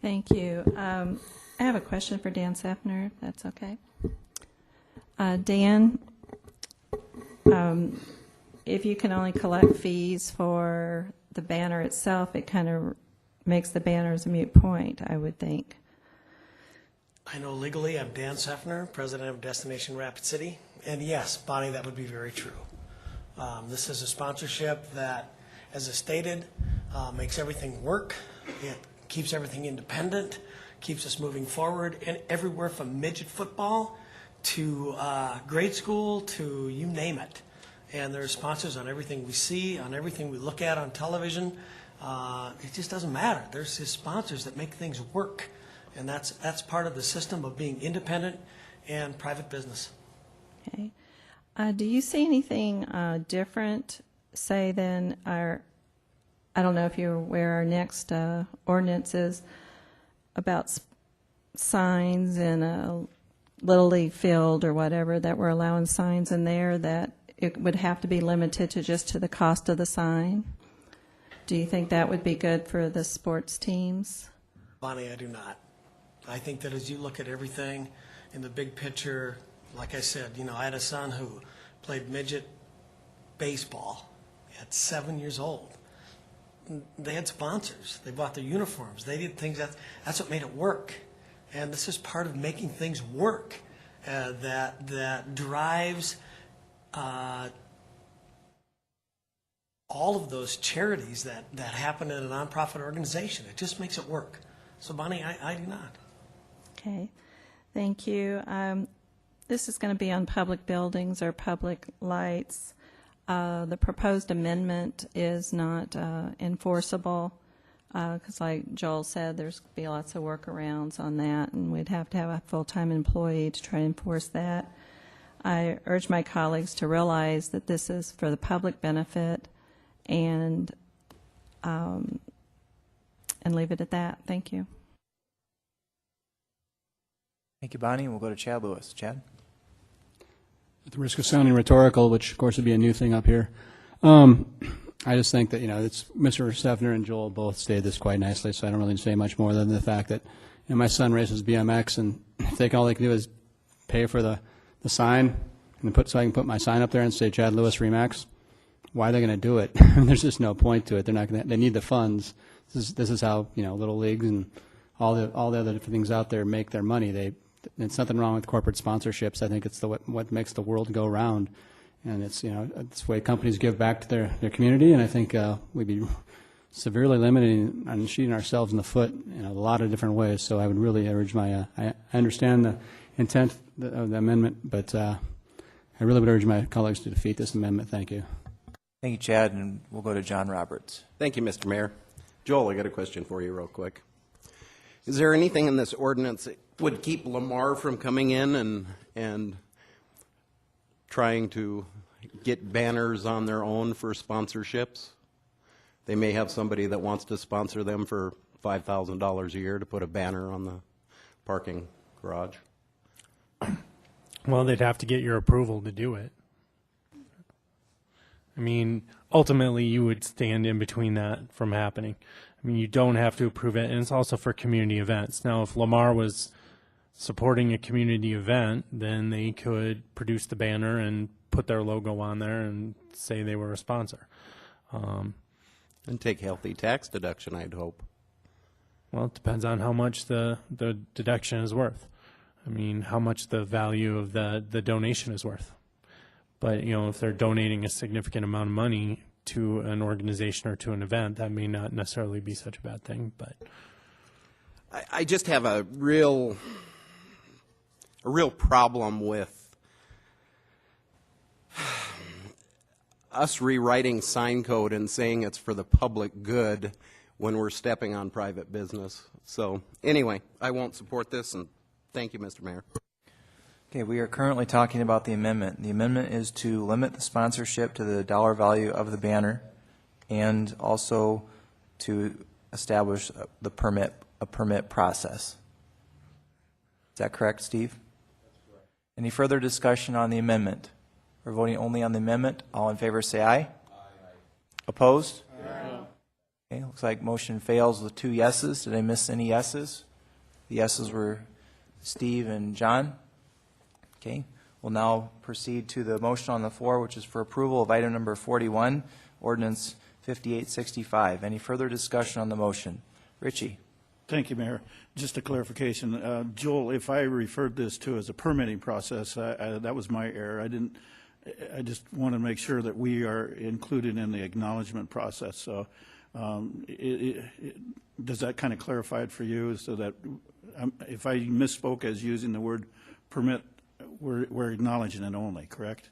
Thank you. I have a question for Dan Sefner, if that's okay. Dan, if you can only collect fees for the banner itself, it kind of makes the banners a moot point, I would think. I know legally I'm Dan Sefner, president of Destination Rapid City. And yes, Bonnie, that would be very true. This is a sponsorship that, as I stated, makes everything work. It keeps everything independent, keeps us moving forward, and everywhere from midget football to grade school to you name it. And there are sponsors on everything we see, on everything we look at on television. It just doesn't matter. There's just sponsors that make things work. And that's part of the system of being independent and private business. Okay. Do you see anything different, say, than I don't know if you're aware, our next ordinance is about signs in a Little League field or whatever, that we're allowing signs in there, that it would have to be limited to just to the cost of the sign? Do you think that would be good for the sports teams? Bonnie, I do not. I think that as you look at everything in the big picture, like I said, I had a son who played midget baseball at 7 years old. They had sponsors. They bought their uniforms. They did things. That's what made it work. And this is part of making things work that drives all of those charities that happen in a nonprofit organization. It just makes it work. So, Bonnie, I do not. Okay. Thank you. This is going to be on public buildings or public lights. The proposed amendment is not enforceable because, like Joel said, there's going to be lots of workarounds on that, and we'd have to have a full-time employee to try to enforce that. I urge my colleagues to realize that this is for the public benefit and leave it at that. Thank you. Thank you, Bonnie. We'll go to Chad Lewis. Chad? At the risk of sounding rhetorical, which of course would be a new thing up here, I just think that it's Mr. Sefner and Joel both stated this quite nicely, so I don't really say much more than the fact that my son races BMX, and if all they can do is pay for the sign and so I can put my sign up there and say Chad Lewis Remax, why are they going to do it? There's just no point to it. They're not going to. They need the funds. This is how Little Leagues and all the other different things out there make their money. It's nothing wrong with corporate sponsorships. I think it's what makes the world go round, and it's the way companies give back to their community. And I think we'd be severely limiting and shooting ourselves in the foot in a lot of different ways. So I would really urge I understand the intent of the amendment, but I really would urge my colleagues to defeat this amendment. Thank you. Thank you, Chad, and we'll go to John Roberts. Thank you, Mr. Mayor. Joel, I got a question for you real quick. Is there anything in this ordinance that would keep Lamar from coming in and trying to get banners on their own for sponsorships? They may have somebody that wants to sponsor them for $5,000 a year to put a banner on the parking garage. Well, they'd have to get your approval to do it. I mean, ultimately, you would stand in between that from happening. I mean, you don't have to approve it, and it's also for community events. Now, if Lamar was supporting a community event, then they could produce the banner and put their logo on there and say they were a sponsor. And take healthy tax deduction, I'd hope. Well, it depends on how much the deduction is worth. I mean, how much the value of the donation is worth. But, you know, if they're donating a significant amount of money to an organization or to an event, that may not necessarily be such a bad thing. But I just have a real problem with us rewriting sign code and saying it's for the public good when we're stepping on private business. So anyway, I won't support this, and thank you, Mr. Mayor. Okay, we are currently talking about the amendment. The amendment is to limit the sponsorship to the dollar value of the banner and also to establish a permit process. Is that correct, Steve? That's correct. Any further discussion on the amendment? We're voting only on the amendment. All in favor say aye. Aye. Opposed? No. Okay, looks like motion fails with 2 yeses. Did I miss any yeses? The yeses were Steve and John. Okay, we'll now proceed to the motion on the floor, which is for approval of item number 41, ordinance 5865. Any further discussion on the motion? Richie. Thank you, Mayor. Just a clarification. Joel, if I referred this to as a permitting process, that was my error. I just want to make sure that we are included in the acknowledgement process. So does that kind of clarify it for you so that if I misspoke as using the word permit, we're acknowledging it only, correct?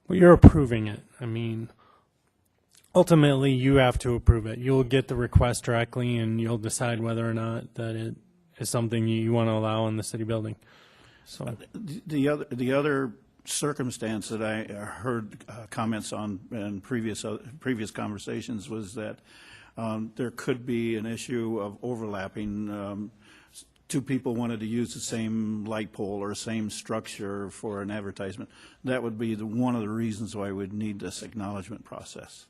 well, you're approving it. I mean, ultimately, you have to approve it. You'll get the request directly, and you'll decide whether or not that it is something you want to allow in the city building. So the other circumstance that I heard comments on in previous conversations was that there could be an issue of overlapping. 2 people wanted to use the same light pole or same structure for an advertisement. That would be one of the reasons why we'd need this acknowledgement process.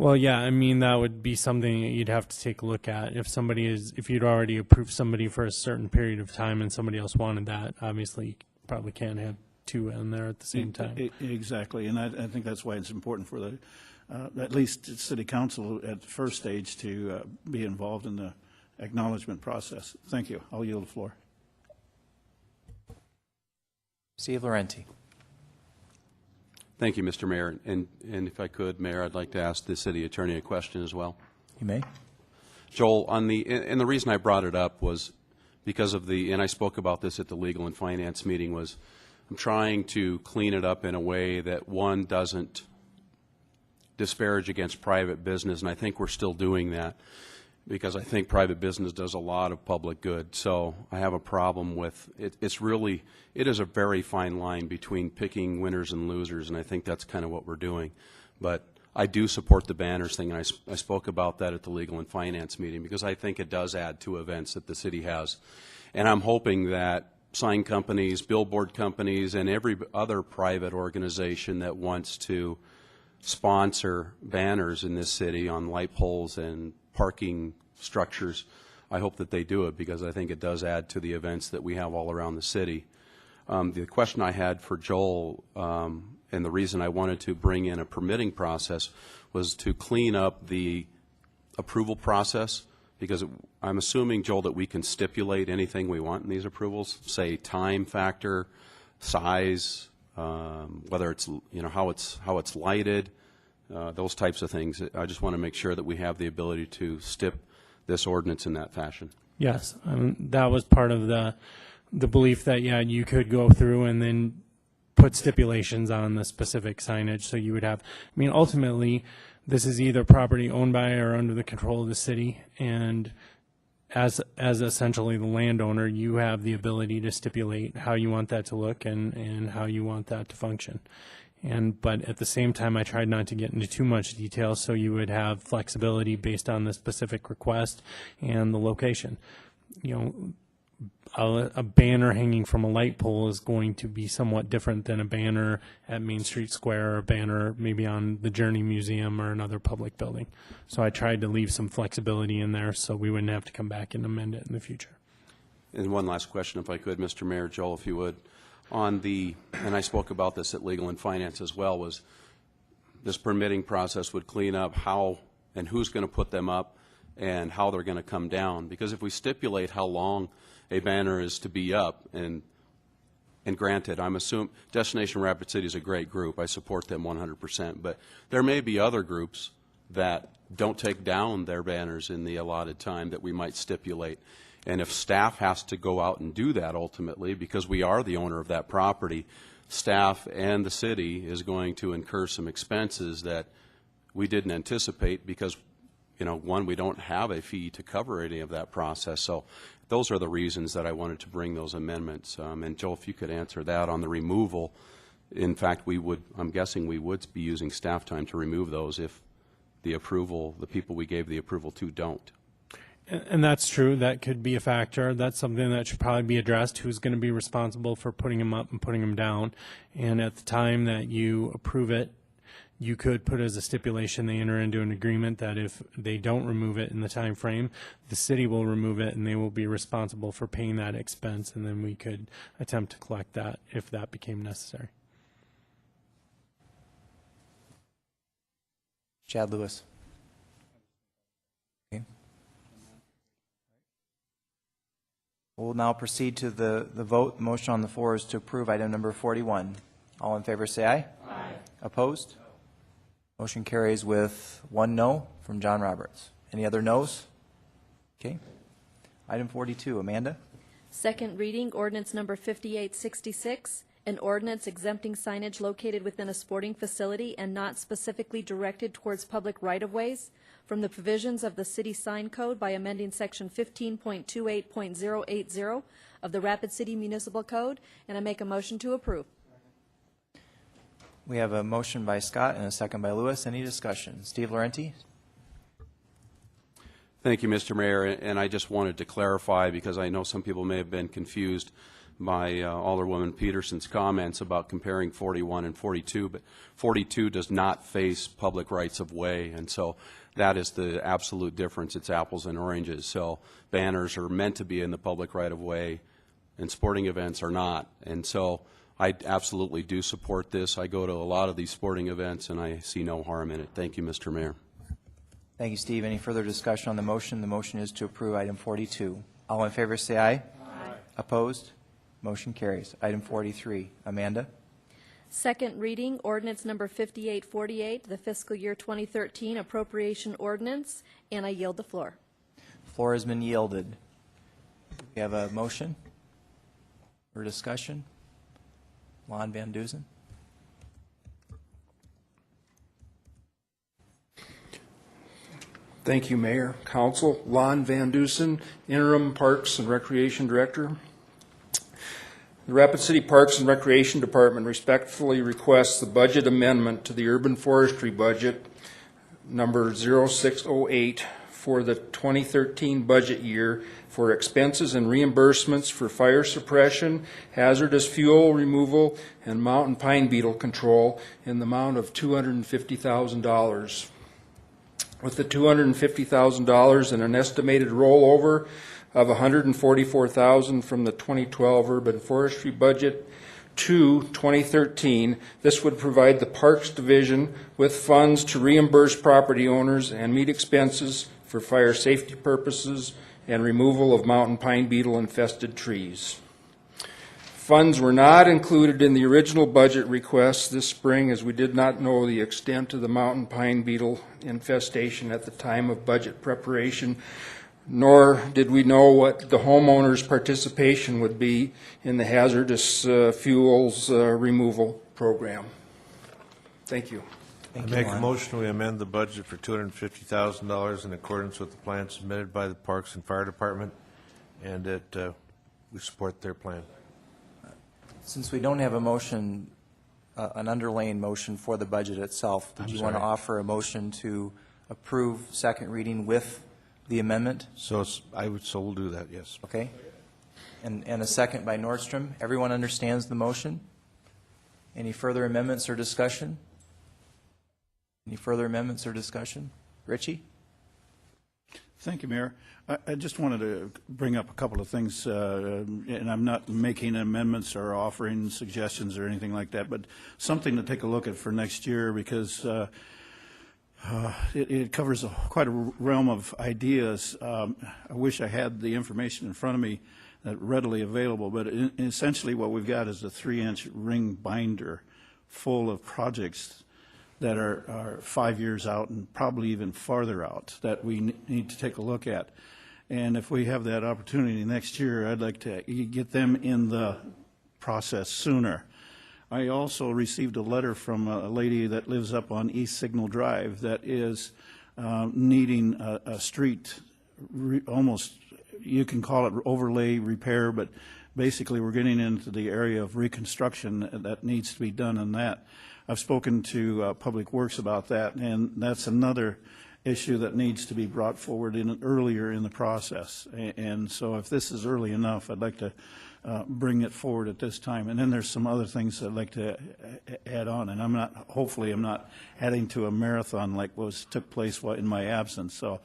well, yeah, I mean, that would be something that you'd have to take a look at. If you'd already approved somebody for a certain period of time and somebody else wanted that, obviously you probably can't have 2 in there at the same time. Exactly, and I think that's why it's important for the, at least City Council at the first stage to be involved in the acknowledgement process. Thank you. I'll yield the floor. Steve Laurenti. Thank you, Mr. Mayor. And if I could, Mayor, I'd like to ask the city attorney a question as well. You may. Joel, and the reason I brought it up was because of and I spoke about this at the Legal and Finance meeting, was I'm trying to clean it up in a way that, one, doesn't disparage against private business, and I think we're still doing that, because I think private business does a lot of public good. So I have a problem with it. It is a very fine line between picking winners and losers, and I think that's kind of what we're doing. But I do support the banners thing, and I spoke about that at the Legal and Finance meeting, because I think it does add to events that the city has. And I'm hoping that sign companies, billboard companies, and every other private organization that wants to sponsor banners in this city on light poles and parking structures, I hope that they do it, because I think it does add to the events that we have all around the city. The question I had for Joel, and the reason I wanted to bring in a permitting process, was to clean up the approval process, because I'm assuming, Joel, that we can stipulate anything we want in these approvals, say time factor, size, whether it's, how it's lighted, those types of things. I just want to make sure that we have the ability to stip this ordinance in that fashion. Yes, that was part of the belief that, yeah, you could go through and then put stipulations on the specific signage, so you would have, I mean, ultimately, this is either property owned by or under the control of the city, and as essentially the landowner, you have the ability to stipulate how you want that to look and how you want that to function. But at the same time, I tried not to get into too much detail, so you would have flexibility based on the specific request and the location. You know, a banner hanging from a light pole is going to be somewhat different than a banner at Main Street Square, or a banner maybe on the Journey Museum or another public building. So I tried to leave some flexibility in there so we wouldn't have to come back and amend it in the future. And one last question, if I could, Mr. Mayor, Joel, if you would. On the, and I spoke about this at Legal and Finance as well, was this permitting process would clean up how and who's going to put them up and how they're going to come down. Because if we stipulate how long a banner is to be up, and granted, I'm assuming Destination Rapid City is a great group. I support them 100%. But there may be other groups that don't take down their banners in the allotted time that we might stipulate. And if staff has to go out and do that ultimately, because we are the owner of that property, staff and the city is going to incur some expenses that we didn't anticipate because, you know, one, we don't have a fee to cover any of that process. So those are the reasons that I wanted to bring those amendments. And Joel, if you could answer that on the removal. In fact, we would, I'm guessing we would be using staff time to remove those if the approval, the people we gave the approval to don't. And that's true. That could be a factor. That's something that should probably be addressed. Who's going to be responsible for putting them up and putting them down? And at the time that you approve it, you could put as a stipulation they enter into an agreement that if they don't remove it in the time frame, the city will remove it and they will be responsible for paying that expense, and then we could attempt to collect that if that became necessary. Chad Lewis. Okay. We'll now proceed to the vote. The motion on the floor is to approve item number 41. All in favor say aye. Aye. Opposed? Motion carries with 1 no from John Roberts. Any other no's? Okay. Item 42, Amanda. Second reading, ordinance number 5866, an ordinance exempting signage located within a sporting facility and not specifically directed towards public right-of-ways from the provisions of the city sign code by amending section 15.28.080 of the Rapid City Municipal Code, and I make a motion to approve. We have a motion by Scott and a second by Lewis. Any discussion? Steve Laurenti? Thank you, Mr. Mayor. And I just wanted to clarify, because I know some people may have been confused by Alderwoman Peterson's comments about comparing 41 and 42, but 42 does not face public rights of way, and so that is the absolute difference. It's apples and oranges. So banners are meant to be in the public right of way, and sporting events are not. And so I absolutely do support this. I go to a lot of these sporting events, and I see no harm in it. Thank you, Mr. Mayor. Thank you, Steve. Any further discussion on the motion? The motion is to approve item 42. All in favor say aye. Aye. Opposed? Motion carries. Item 43, Amanda. Second reading, ordinance number 5848, the fiscal year 2013 appropriation ordinance, and I yield the floor. Floor has been yielded. We have a motion for discussion. Lon Van Dusen. Thank you, Mayor, Council. Lon Van Dusen, Interim Parks and Recreation Director. The Rapid City Parks and Recreation Department respectfully requests the budget amendment to the urban forestry budget number 0608 for the 2013 budget year for expenses and reimbursements for fire suppression, hazardous fuel removal, and mountain pine beetle control in the amount of $250,000. With the $250,000 and an estimated rollover of $144,000 from the 2012 urban forestry budget to 2013, this would provide the Parks Division with funds to reimburse property owners and meet expenses for fire safety purposes and removal of mountain pine beetle infested trees. Funds were not included in the original budget request this spring as we did not know the extent of the mountain pine beetle infestation at the time of budget preparation, nor did we know what the homeowners' participation would be in the hazardous fuels removal program. Thank you. I make a motion we amend the budget for $250,000 in accordance with the plan submitted by the Parks and Fire Department, and that we support their plan. Since we don't have a motion, an underlying motion for the budget itself, did you want to offer a motion to approve second reading with the amendment? So I would so will do that, yes. Okay. And a second by Nordstrom. Everyone understands the motion? Any further amendments or discussion? Any further amendments or discussion? Richie? Thank you, Mayor. I just wanted to bring up a couple of things, and I'm not making amendments or offering suggestions or anything like that, but something to take a look at for next year, because it covers quite a realm of ideas. I wish I had the information in front of me readily available, but essentially what we've got is a 3-inch ring binder full of projects that are 5 years out and probably even farther out that we need to take a look at. And if we have that opportunity next year, I'd like to get them in the process sooner. I also received a letter from a lady that lives up on East Signal Drive that is needing a street, almost, you can call it overlay repair, but basically we're getting into the area of reconstruction that needs to be done on that. I've spoken to Public Works about that, and that's another issue that needs to be brought forward earlier in the process. And so if this is early enough, I'd like to bring it forward at this time. And then there's some other things I'd like to add on. And hopefully I'm not adding to a marathon like took place in my absence. So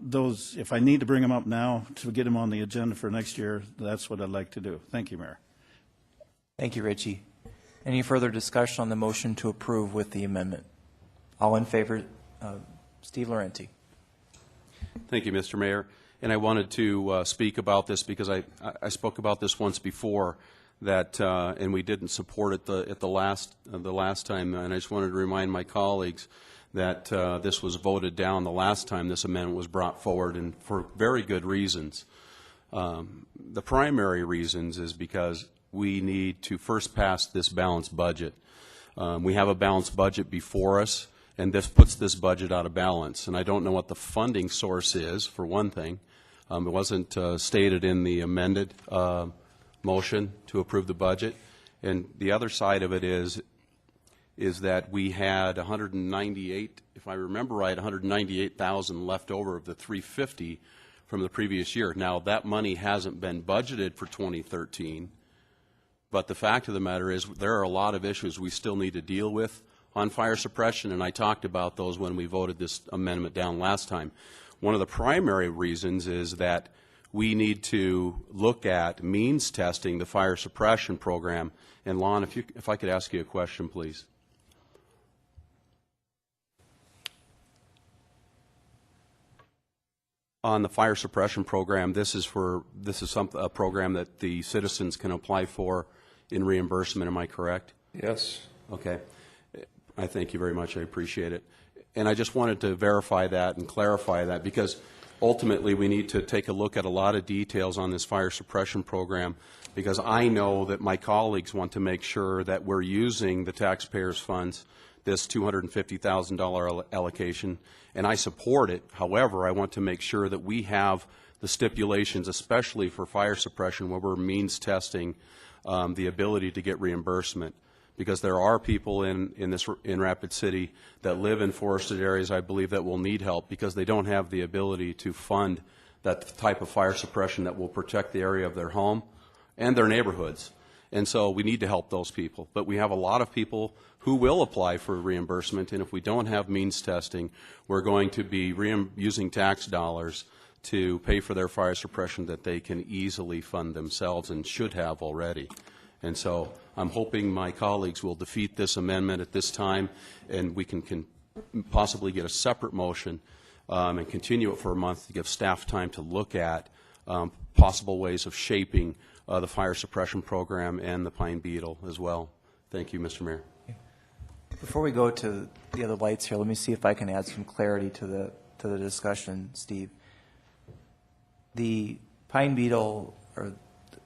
those, if I need to bring them up now to get them on the agenda for next year, that's what I'd like to do. Thank you, Mayor. Thank you, Richie. Any further discussion on the motion to approve with the amendment? All in favor? Steve Laurenti. Thank you, Mr. Mayor. And I wanted to speak about this because I spoke about this once before, that and we didn't support it at the last time. And I just wanted to remind my colleagues that this was voted down the last time this amendment was brought forward, and for very good reasons. The primary reasons is because we need to first pass this balanced budget. We have a balanced budget before us, and this puts this budget out of balance. And I don't know what the funding source is, for one thing. It wasn't stated in the amended motion to approve the budget. And the other side of it is that we had 198, if I remember right, 198,000 left over of the 350 from the previous year. Now, that money hasn't been budgeted for 2013. But the fact of the matter is there are a lot of issues we still need to deal with on fire suppression, and I talked about those when we voted this amendment down last time. One of the primary reasons is that we need to look at means testing the fire suppression program. And Lon, if I could ask you a question, please. On the fire suppression program, this is a program that the citizens can apply for in reimbursement. Am I correct? Yes. Okay. I thank you very much. I appreciate it. And I just wanted to verify that and clarify that, because ultimately we need to take a look at a lot of details on this fire suppression program, because I know that my colleagues want to make sure that we're using the taxpayers' funds, this $250,000 allocation, and I support it. However, I want to make sure that we have the stipulations, especially for fire suppression, where we're means testing the ability to get reimbursement, because there are people in Rapid City that live in forested areas, I believe, that will need help because they don't have the ability to fund that type of fire suppression that will protect the area of their home and their neighborhoods. And so we need to help those people. But we have a lot of people who will apply for reimbursement, and if we don't have means testing, we're going to be using tax dollars to pay for their fire suppression that they can easily fund themselves and should have already. And so I'm hoping my colleagues will defeat this amendment at this time, and we can possibly get a separate motion and continue it for a month to give staff time to look at possible ways of shaping the fire suppression program and the pine beetle as well. Thank you, Mr. Mayor. Before we go to the other lights here, let me see if I can add some clarity to the discussion, Steve. The pine beetle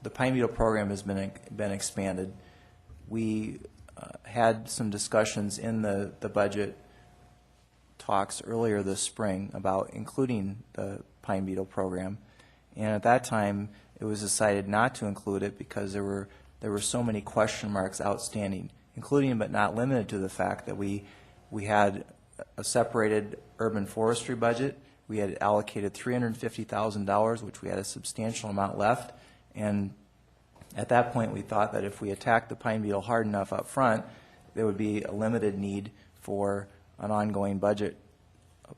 program has been expanded. We had some discussions in the budget talks earlier this spring about including the pine beetle program, and at that time it was decided not to include it because there were so many question marks outstanding, including but not limited to the fact that we had a separated urban forestry budget. We had allocated $350,000, which we had a substantial amount left, and at that point we thought that if we attacked the pine beetle hard enough up front, there would be a limited need for an ongoing budget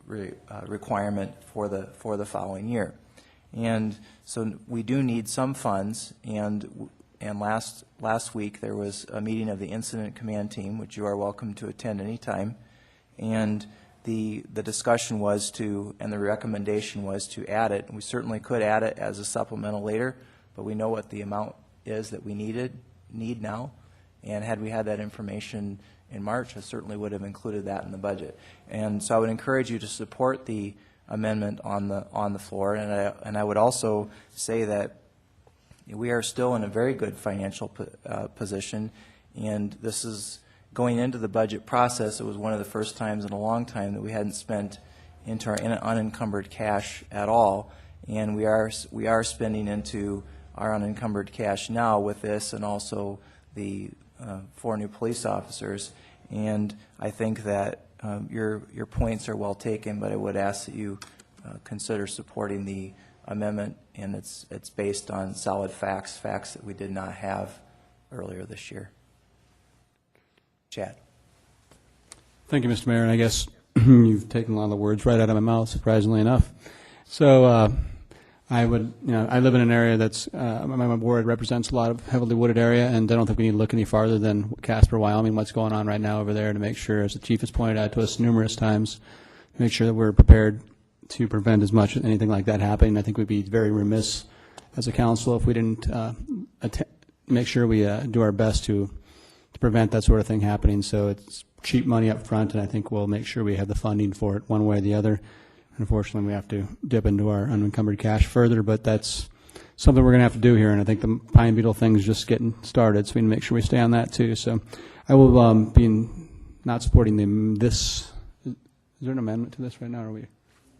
requirement for the following year. And so we do need some funds, and last week there was a meeting of the Incident Command Team, which you are welcome to attend anytime, and the discussion was to, and the recommendation was to add it. We certainly could add it as a supplemental later, but we know what the amount is that we need now, and had we had that information in March, I certainly would have included that in the budget. And so I would encourage you to support the amendment on the floor, and I would also say that we are still in a very good financial position, and this is going into the budget process. It was one of the first times in a long time that we hadn't spent into our unencumbered cash at all, and we are spending into our unencumbered cash now with this, and also the 4 new police officers. And I think that your points are well taken, but I would ask that you consider supporting the amendment, and it's based on solid facts that we did not have earlier this year. Chad. Thank you, Mr. Mayor. And I guess you've taken a lot of the words right out of my mouth, surprisingly enough. So I would, I live in an area that's, my ward represents a lot of heavily wooded area, and I don't think we need to look any farther than Casper, Wyoming, what's going on right now over there, to make sure, as the chief has pointed out to us numerous times, make sure that we're prepared to prevent as much anything like that happening. I think we'd be very remiss as a council if we didn't make sure we do our best to prevent that sort of thing happening. So it's cheap money up front, and I think we'll make sure we have the funding for it one way or the other. Unfortunately, we have to dip into our unencumbered cash further, but that's something we're going to have to do here, and I think the pine beetle thing is just getting started, so we need to make sure we stay on that too. So I will be not supporting this. Is there an amendment to this right now, or are we?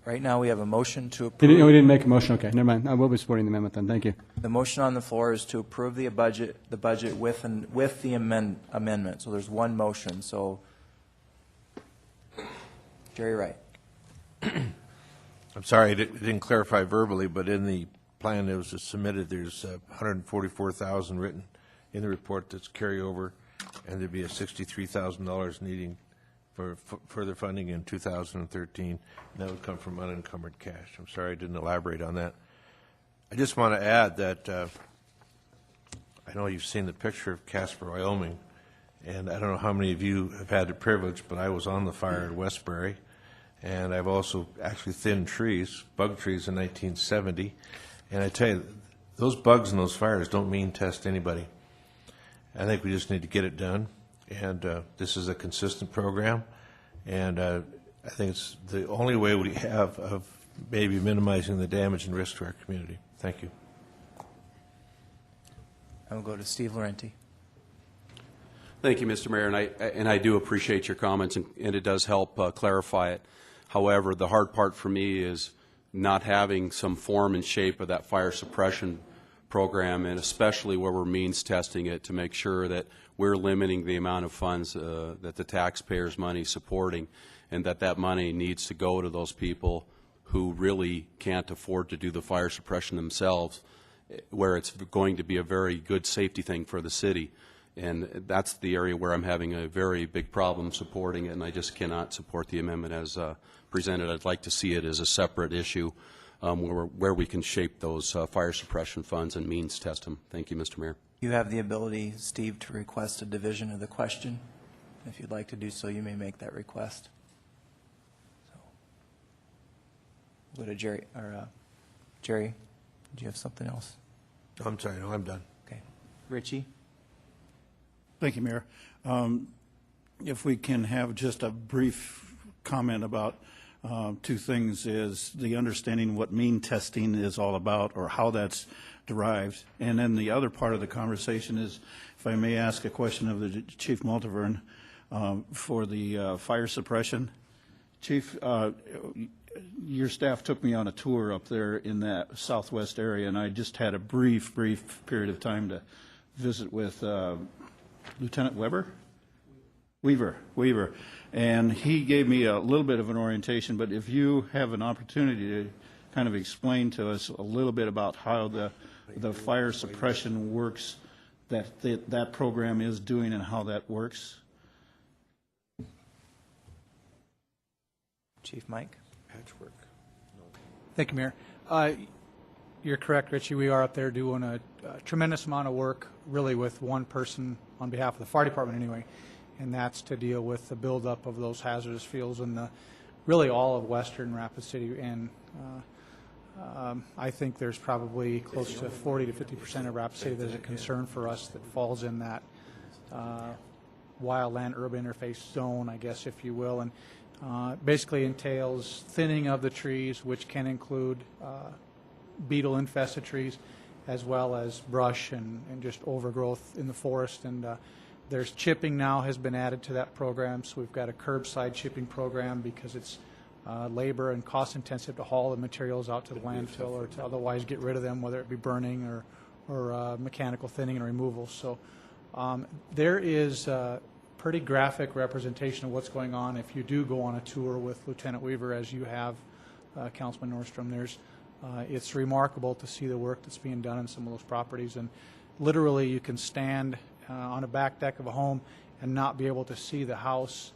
Right now, we have a motion to approve. We didn't make a motion. Okay, never mind. I will be supporting the amendment then. Thank you. The motion on the floor is to approve the budget with the amendment. So there's one motion. So, Jerry Wright. I'm sorry, I didn't clarify verbally, but in the plan that was just submitted, there's $144,000 written in the report that's carryover, and there'd be a $63,000 needing for further funding in 2013, and that would come from unencumbered cash. I'm sorry I didn't elaborate on that. I just want to add that I know you've seen the picture of Casper, Wyoming, and I don't know how many of you have had the privilege, but I was on the fire at Westbury, and I've also actually thinned trees, bug trees in 1970, and I tell you, those bugs and those fires don't mean test anybody. I think we just need to get it done. And this is a consistent program, and I think it's the only way we have of maybe minimizing the damage and risk to our community. Thank you. I will go to Steve Laurenti. Thank you, Mr. Mayor, and I do appreciate your comments, and it does help clarify it. However, the hard part for me is not having some form and shape of that fire suppression program, and especially where we're means testing it to make sure that we're limiting the amount of funds that the taxpayers' money is supporting, and that money needs to go to those people who really can't afford to do the fire suppression themselves, where it's going to be a very good safety thing for the city. And that's the area where I'm having a very big problem supporting it, and I just cannot support the amendment as presented. I'd like to see it as a separate issue where we can shape those fire suppression funds and means test them. Thank you, Mr. Mayor. You have the ability, Steve, to request a division of the question. If you'd like to do so, you may make that request. So, go to Jerry. Do you have something else? I'm sorry, no, I'm done. Okay. Richie? Thank you, Mayor. If we can have just a brief comment about two things, is the understanding what mean testing is all about or how that's derived. And then the other part of the conversation is, if I may ask a question of the Chief Multivern for the fire suppression. Chief, your staff took me on a tour up there in that southwest area, and I just had a brief period of time to visit with Lieutenant Weaver, and he gave me a little bit of an orientation, but if you have an opportunity to kind of explain to us a little bit about how the fire suppression works, that program is doing and how that works. Chief Mike? Patchwork. Thank you, Mayor. You're correct, Richie. We are up there doing a tremendous amount of work, really with one person on behalf of the fire department anyway, and that's to deal with the buildup of those hazardous fuels in really all of western Rapid City. And I think there's probably close to 40 to 50% of Rapid City that's a concern for us that falls in that wildland urban interface zone, I guess, if you will. And basically entails thinning of the trees, which can include beetle-infested trees, as well as brush and just overgrowth in the forest. And there's chipping now has been added to that program, so we've got a curbside chipping program because it's labor and cost-intensive to haul the materials out to the landfill or to otherwise get rid of them, whether it be burning or mechanical thinning and removal. So there is pretty graphic representation of what's going on. If you do go on a tour with Lieutenant Weaver, as you have, Councilman Nordstrom, it's remarkable to see the work that's being done on some of those properties. And literally, you can stand on a back deck of a home and not be able to see the house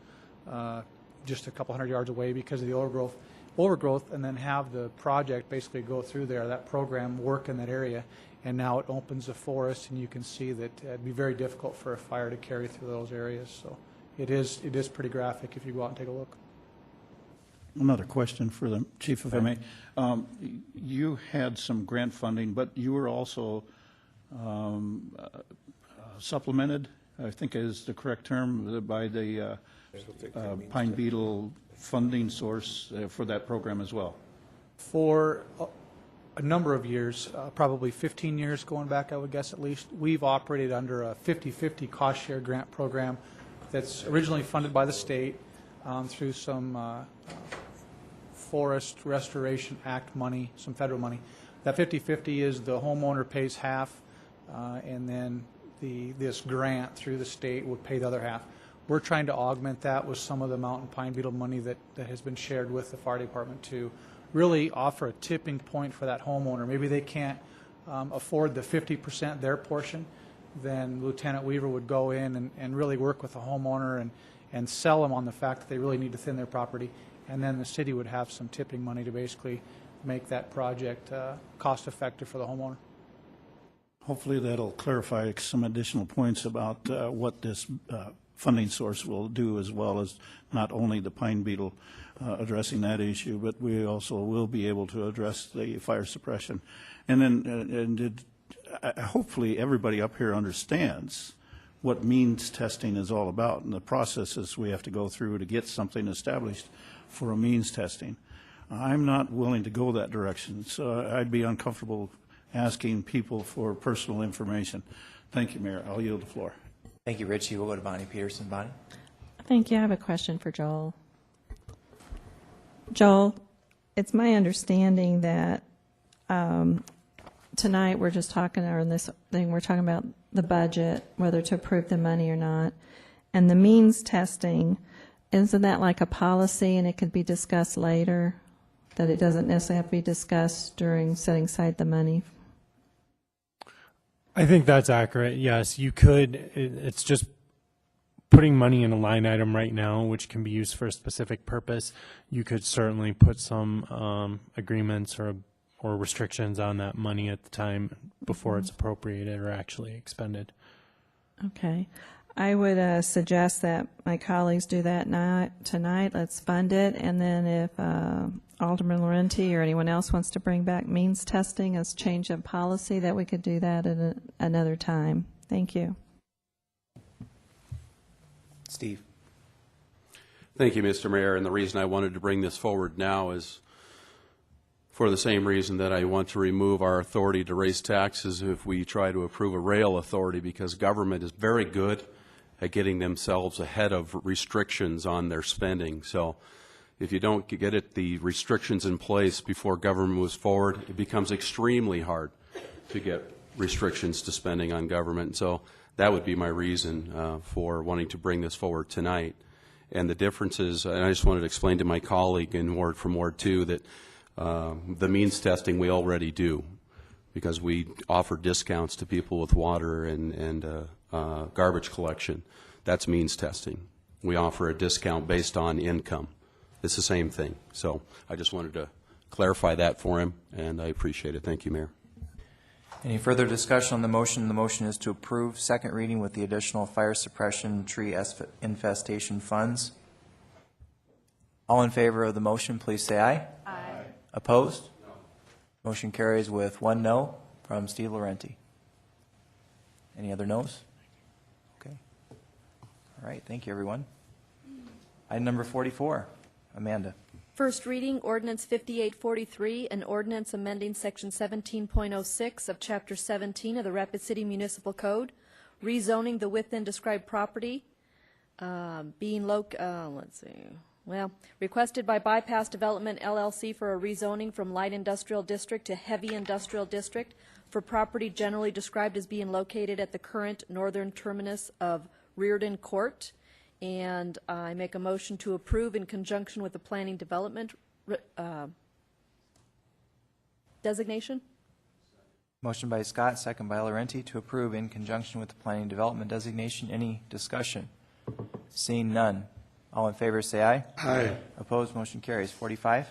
just a couple hundred yards away because of the overgrowth, and then have the project basically go through there, that program work in that area. And now it opens the forest, and you can see that it'd be very difficult for a fire to carry through those areas. So it is pretty graphic if you go out and take a look. Another question for the Chief, if I may. You had some grant funding, but you were also supplemented, I think is the correct term, by the pine beetle funding source for that program as well. For a number of years, probably 15 years going back, I would guess at least, we've operated under a 50-50 cost share grant program that's originally funded by the state through some Forest Restoration Act money, some federal money. That 50-50 is the homeowner pays half, and then this grant through the state would pay the other half. We're trying to augment that with some of the mountain pine beetle money that has been shared with the fire department to really offer a tipping point for that homeowner. Maybe they can't afford the 50% their portion, then Lieutenant Weaver would go in and really work with the homeowner and sell them on the fact that they really need to thin their property. And then the city would have some tipping money to basically make that project cost effective for the homeowner. Hopefully that'll clarify some additional points about what this funding source will do, as well as not only the pine beetle addressing that issue, but we also will be able to address the fire suppression. And then hopefully everybody up here understands what means testing is all about and the processes we have to go through to get something established for a means testing. I'm not willing to go that direction, so I'd be uncomfortable asking people for personal information. Thank you, Mayor. I'll yield the floor. Thank you, Richie. We'll go to Bonnie Peterson. Bonnie? Thank you. I have a question for Joel. Joel, it's my understanding that tonight we're just talking, or in this thing, we're talking about the budget, whether to approve the money or not. And the means testing, isn't that like a policy and it could be discussed later? That it doesn't necessarily have to be discussed during setting aside the money? I think that's accurate. Yes, you could. It's just putting money in a line item right now, which can be used for a specific purpose. You could certainly put some agreements or restrictions on that money at the time before it's appropriated or actually expended. Okay. I would suggest that my colleagues do that tonight. Let's fund it, and then if Alderman Laurenti or anyone else wants to bring back means testing as change of policy, that we could do that at another time. Thank you. Steve. Thank you, Mr. Mayor. And the reason I wanted to bring this forward now is for the same reason that I want to remove our authority to raise taxes if we try to approve a rail authority, because government is very good at getting themselves ahead of restrictions on their spending. So if you don't get the restrictions in place before government moves forward, it becomes extremely hard to get restrictions to spending on government. So that would be my reason for wanting to bring this forward tonight. And the difference is, and I just wanted to explain to my colleague from Ward 2 that the means testing we already do, because we offer discounts to people with water and garbage collection. That's means testing. We offer a discount based on income. It's the same thing. So I just wanted to clarify that for him, and I appreciate it. Thank you, Mayor. Any further discussion on the motion? The motion is to approve second reading with the additional fire suppression tree infestation funds. All in favor of the motion, please say aye. Aye. Opposed? No. Motion carries with 1 no from Steve Laurenti. Any other no's? Okay. All right. Thank you, everyone. Item number 44. Amanda. First reading, ordinance 5843, an ordinance amending section 17.06 of chapter 17 of the Rapid City Municipal Code, rezoning the within described property, requested by Bypass Development LLC for a rezoning from light industrial district to heavy industrial district for property generally described as being located at the current northern terminus of Reardon Court. And I make a motion to approve in conjunction with the planning development designation. Motion by Scott, second by Laurenti to approve in conjunction with the planning development designation. Any discussion? Seeing none. All in favor say aye. Aye. Opposed? Motion carries. 45.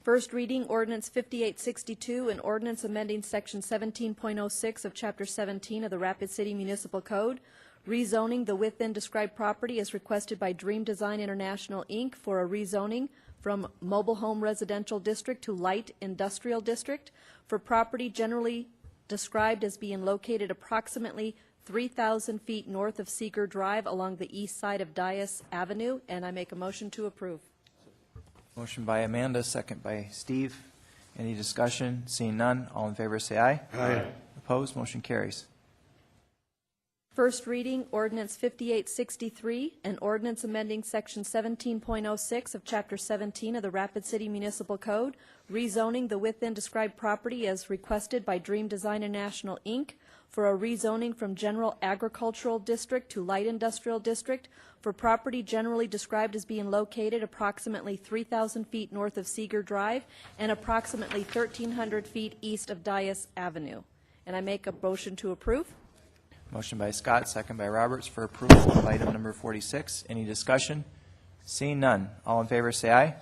First reading, ordinance 5862, an ordinance amending section 17.06 of chapter 17 of the Rapid City Municipal Code, rezoning the within described property as requested by Dream Design International, Inc. for a rezoning from mobile home residential district to light industrial district for property generally described as being located approximately 3,000 feet north of Seeger Drive along the east side of Dias Avenue, and I make a motion to approve. Motion by Amanda, second by Steve. Any discussion? Seeing none. All in favor say aye. Aye. Opposed? Motion carries. First reading, ordinance 5863, an ordinance amending section 17.06 of chapter 17 of the Rapid City Municipal Code, rezoning the within described property as requested by Dream Design International, Inc. for a rezoning from general agricultural district to light industrial district for property generally described as being located approximately 3,000 feet north of Seeger Drive and approximately 1,300 feet east of Dias Avenue. And I make a motion to approve. Motion by Scott, second by Roberts for approval of item number 46. Any discussion? Seeing none. All in favor say aye. Aye.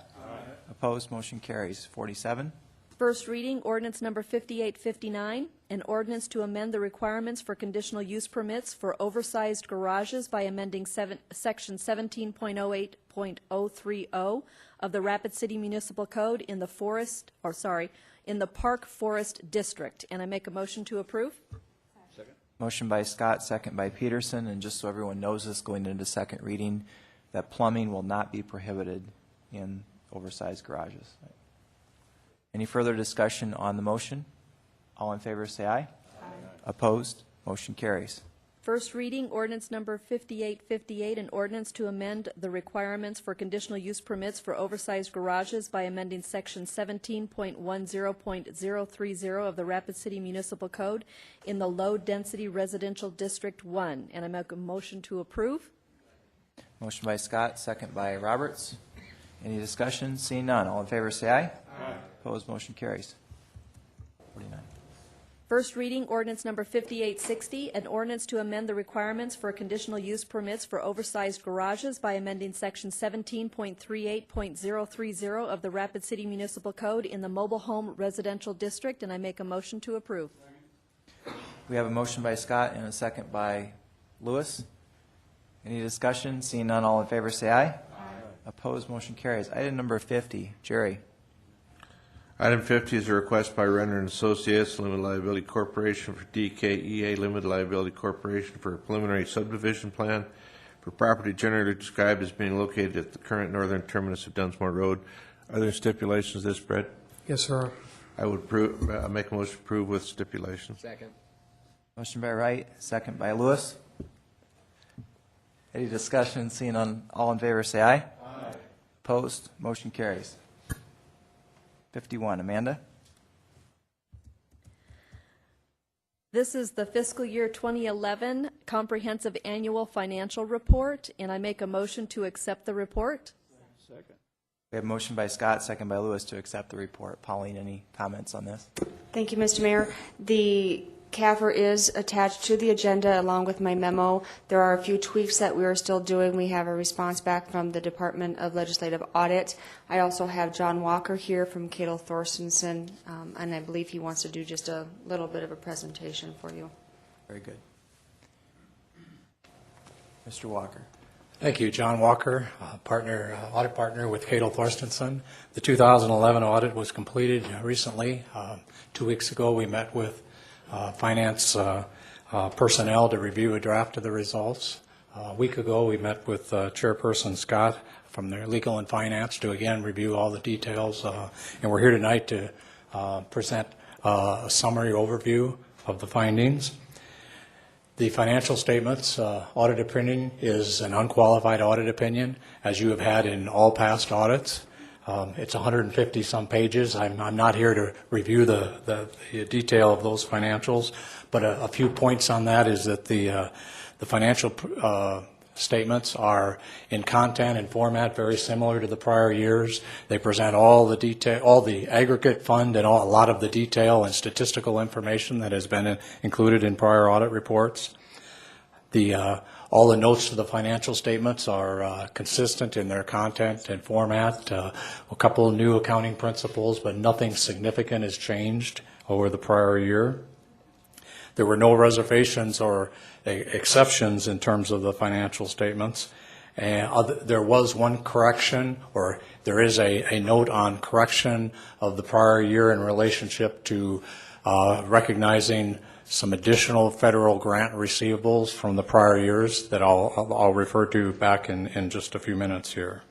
Opposed? Motion carries. 47. First reading, ordinance number 5859, an ordinance to amend the requirements for conditional use permits for oversized garages by amending section 17.08.030 of the Rapid City Municipal Code in the in the Park Forest District. And I make a motion to approve. Motion by Scott, second by Peterson, and just so everyone knows this going into second reading, that plumbing will not be prohibited in oversized garages. Any further discussion on the motion? All in favor say aye. Aye. Opposed? Motion carries. First reading, ordinance number 5858, an ordinance to amend the requirements for conditional use permits for oversized garages by amending section 17.10.030 of the Rapid City Municipal Code in the Low Density Residential District 1. And I make a motion to approve. Motion by Scott, second by Roberts. Any discussion? Seeing none. All in favor say aye. Aye. Opposed? Motion carries. 49. First reading, ordinance number 5860, an ordinance to amend the requirements for conditional use permits for oversized garages by amending section 17.38.030 of the Rapid City Municipal Code in the Mobile Home Residential District, and I make a motion to approve. We have a motion by Scott and a second by Lewis. Any discussion? Seeing none, all in favor say aye. Aye. Opposed, motion carries. Item number 50, Jerry. Item 50 is a request by Renner and Associates Limited Liability Corporation for DKEA Limited Liability Corporation for a preliminary subdivision plan for property generally described as being located at the current northern terminus of Dunsmore Road. Are there stipulations to this, Brett? Yes, sir. I would make a motion to approve with stipulations. Second. Motion by Wright, second by Lewis. Any discussion? Seeing none, all in favor say aye. Aye. Opposed, motion carries. 51, Amanda? This is the fiscal year 2011 comprehensive annual financial report, and I make a motion to accept the report. Second. We have a motion by Scott, second by Lewis to accept the report. Pauline, any comments on this? Thank you, Mr. Mayor. The CAFR is attached to the agenda along with my memo. There are a few tweaks that we are still doing. We have a response back from the Department of Legislative Audit. I also have John Walker here from Cato Thorstensen, and I believe he wants to do just a little bit of a presentation for you. Very good. Mr. Walker. Thank you, John Walker, audit partner with Cato Thorstensen. The 2011 audit was completed recently. 2 weeks ago, we met with finance personnel to review a draft of the results. A week ago, we met with Chairperson Scott from their Legal and Finance to again review all the details. And we're here tonight to present a summary overview of the findings. The financial statements audit opinion is an unqualified audit opinion, as you have had in all past audits. It's 150 some pages. I'm not here to review the detail of those financials, but a few points on that is that the financial statements are in content and format very similar to the prior years. They present all the detail, all the aggregate fund and a lot of the detail and statistical information that has been included in prior audit reports. All the notes to the financial statements are consistent in their content and format. A couple of new accounting principles, but nothing significant has changed over the prior year. There were no reservations or exceptions in terms of the financial statements. And there was one correction, or there is a note on correction of the prior year in relationship to recognizing some additional federal grant receivables from the prior years that I'll refer to back in just a few minutes here.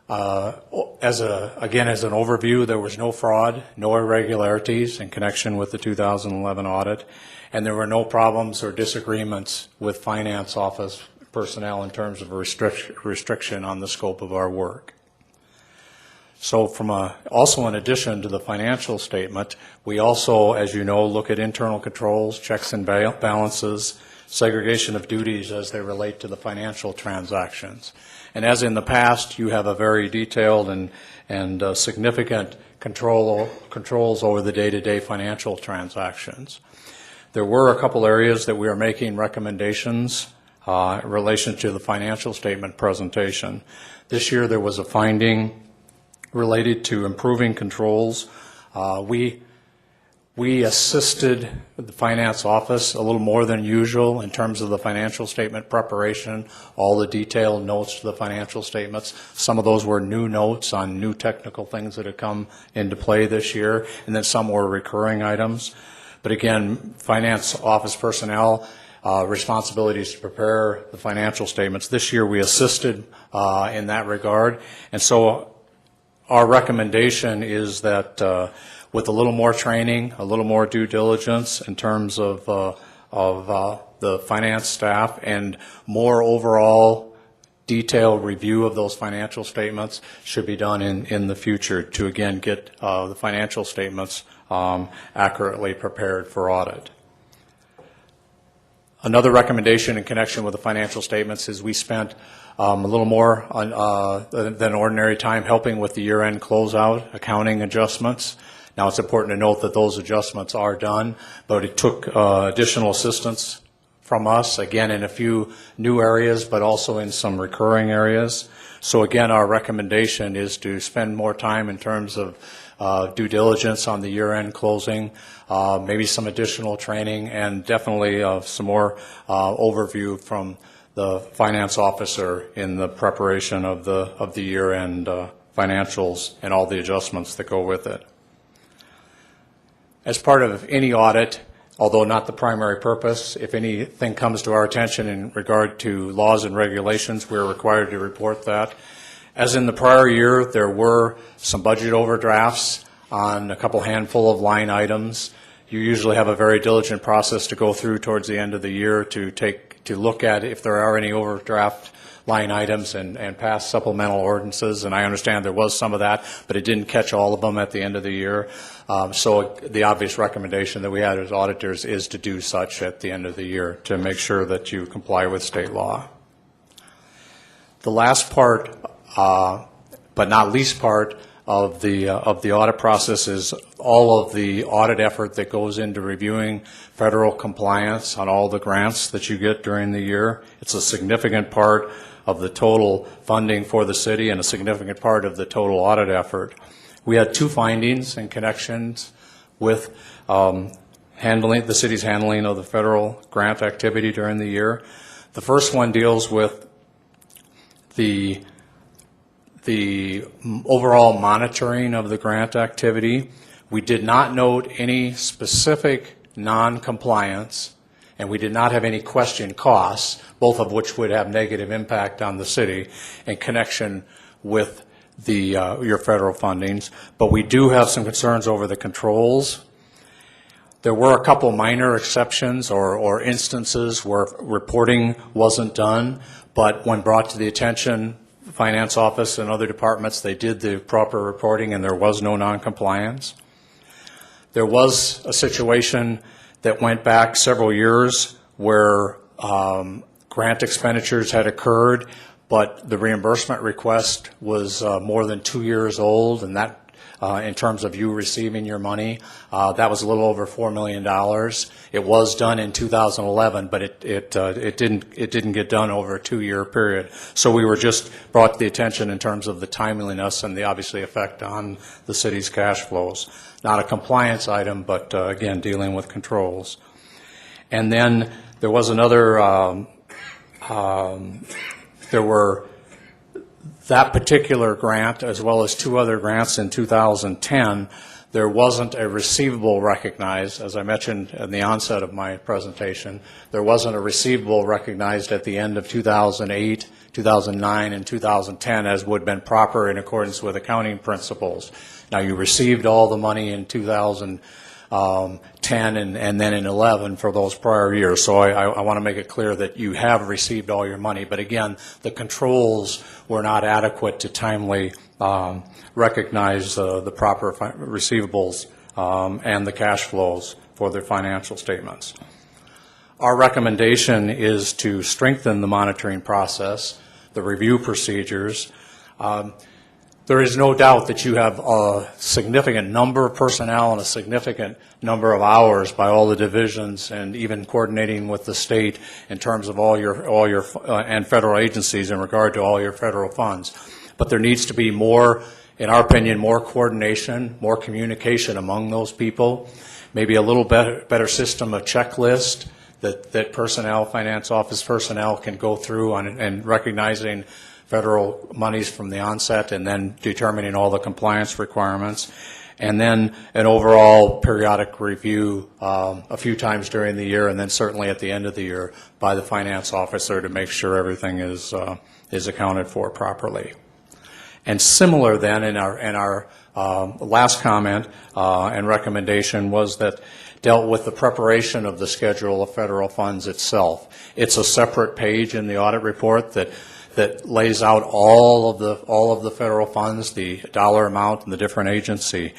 As an overview, there was no fraud, no irregularities in connection with the 2011 audit, and there were no problems or disagreements with finance office personnel in terms of a restriction on the scope of our work. So also in addition to the financial statement, we also, as you know, look at internal controls, checks and balances, segregation of duties as they relate to the financial transactions. And as in the past, you have a very detailed and significant controls over the day-to-day financial transactions. There were a couple areas that we are making recommendations in relation to the financial statement presentation. This year there was a finding related to improving controls. We assisted the finance office a little more than usual in terms of the financial statement preparation, all the detailed notes to the financial statements. Some of those were new notes on new technical things that had come into play this year, and then some were recurring items. But again, finance office personnel responsibilities to prepare the financial statements. This year we assisted in that regard, and so our recommendation is that with a little more training, a little more due diligence in terms of the finance staff, and more overall detailed review of those financial statements should be done in the future to again get the financial statements accurately prepared for audit. Another recommendation in connection with the financial statements is we spent a little more than ordinary time helping with the year-end closeout accounting adjustments. Now, it's important to note that those adjustments are done, but it took additional assistance from us, again, in a few new areas, but also in some recurring areas. So again, our recommendation is to spend more time in terms of due diligence on the year-end closing, maybe some additional training, and definitely some more overview from the finance officer in the preparation of the year-end financials and all the adjustments that go with it. As part of any audit, although not the primary purpose, if anything comes to our attention in regard to laws and regulations, we're required to report that. As in the prior year, there were some budget overdrafts on a couple handful of line items. You usually have a very diligent process to go through towards the end of the year to look at if there are any overdraft line items and pass supplemental ordinances, and I understand there was some of that, but it didn't catch all of them at the end of the year. So the obvious recommendation that we had as auditors is to do such at the end of the year to make sure that you comply with state law. The last part, but not least part, of the audit process is all of the audit effort that goes into reviewing federal compliance on all the grants that you get during the year. It's a significant part of the total funding for the city and a significant part of the total audit effort. We had two findings in connections with the city's handling of the federal grant activity during the year. The first one deals with the overall monitoring of the grant activity. We did not note any specific non-compliance, and we did not have any question costs, both of which would have negative impact on the city in connection with your federal fundings. But we do have some concerns over the controls. There were a couple minor exceptions or instances where reporting wasn't done, but when brought to the attention, finance office and other departments, they did the proper reporting and there was no non-compliance. There was a situation that went back several years where grant expenditures had occurred, but the reimbursement request was more than 2 years old, and that in terms of you receiving your money, that was a little over $4 million. It was done in 2011, but it didn't get done over a 2-year period. So we were just brought to the attention in terms of the timeliness and the obviously effect on the city's cash flows. Not a compliance item, but again, dealing with controls. And then there was another, there were that particular grant, as well as 2 other grants in 2010, there wasn't a receivable recognized, as I mentioned at the onset of my presentation. There wasn't a receivable recognized at the end of 2008, 2009, and 2010, as would have been proper in accordance with accounting principles. Now, you received all the money in 2010 and then in 11 for those prior years. So I want to make it clear that you have received all your money. But again, the controls were not adequate to timely recognize the proper receivables and the cash flows for the financial statements. Our recommendation is to strengthen the monitoring process, the review procedures. There is no doubt that you have a significant number of personnel and a significant number of hours by all the divisions and even coordinating with the state in terms of all your and federal agencies in regard to all your federal funds. But there needs to be more, in our opinion, more coordination, more communication among those people, maybe a little better system of checklist that personnel, finance office personnel can go through and recognizing federal monies from the onset and then determining all the compliance requirements. And then an overall periodic review a few times during the year and then certainly at the end of the year by the finance officer to make sure everything is accounted for properly. And similar then in our last comment and recommendation was that dealt with the preparation of the schedule of federal funds itself. It's a separate page in the audit report that lays out all of the federal funds, the dollar amount, and the different agency.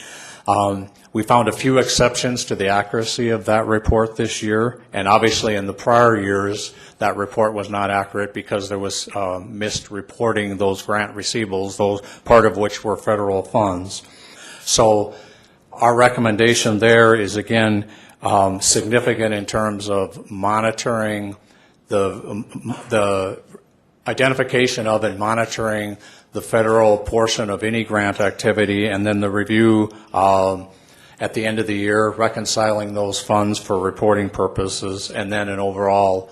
We found a few exceptions to the accuracy of that report this year, and obviously in the prior years that report was not accurate because there was missed reporting those grant receivables, those part of which were federal funds. So our recommendation there is again significant in terms of monitoring the identification of and monitoring the federal portion of any grant activity, and then the review at the end of the year, reconciling those funds for reporting purposes, and then an overall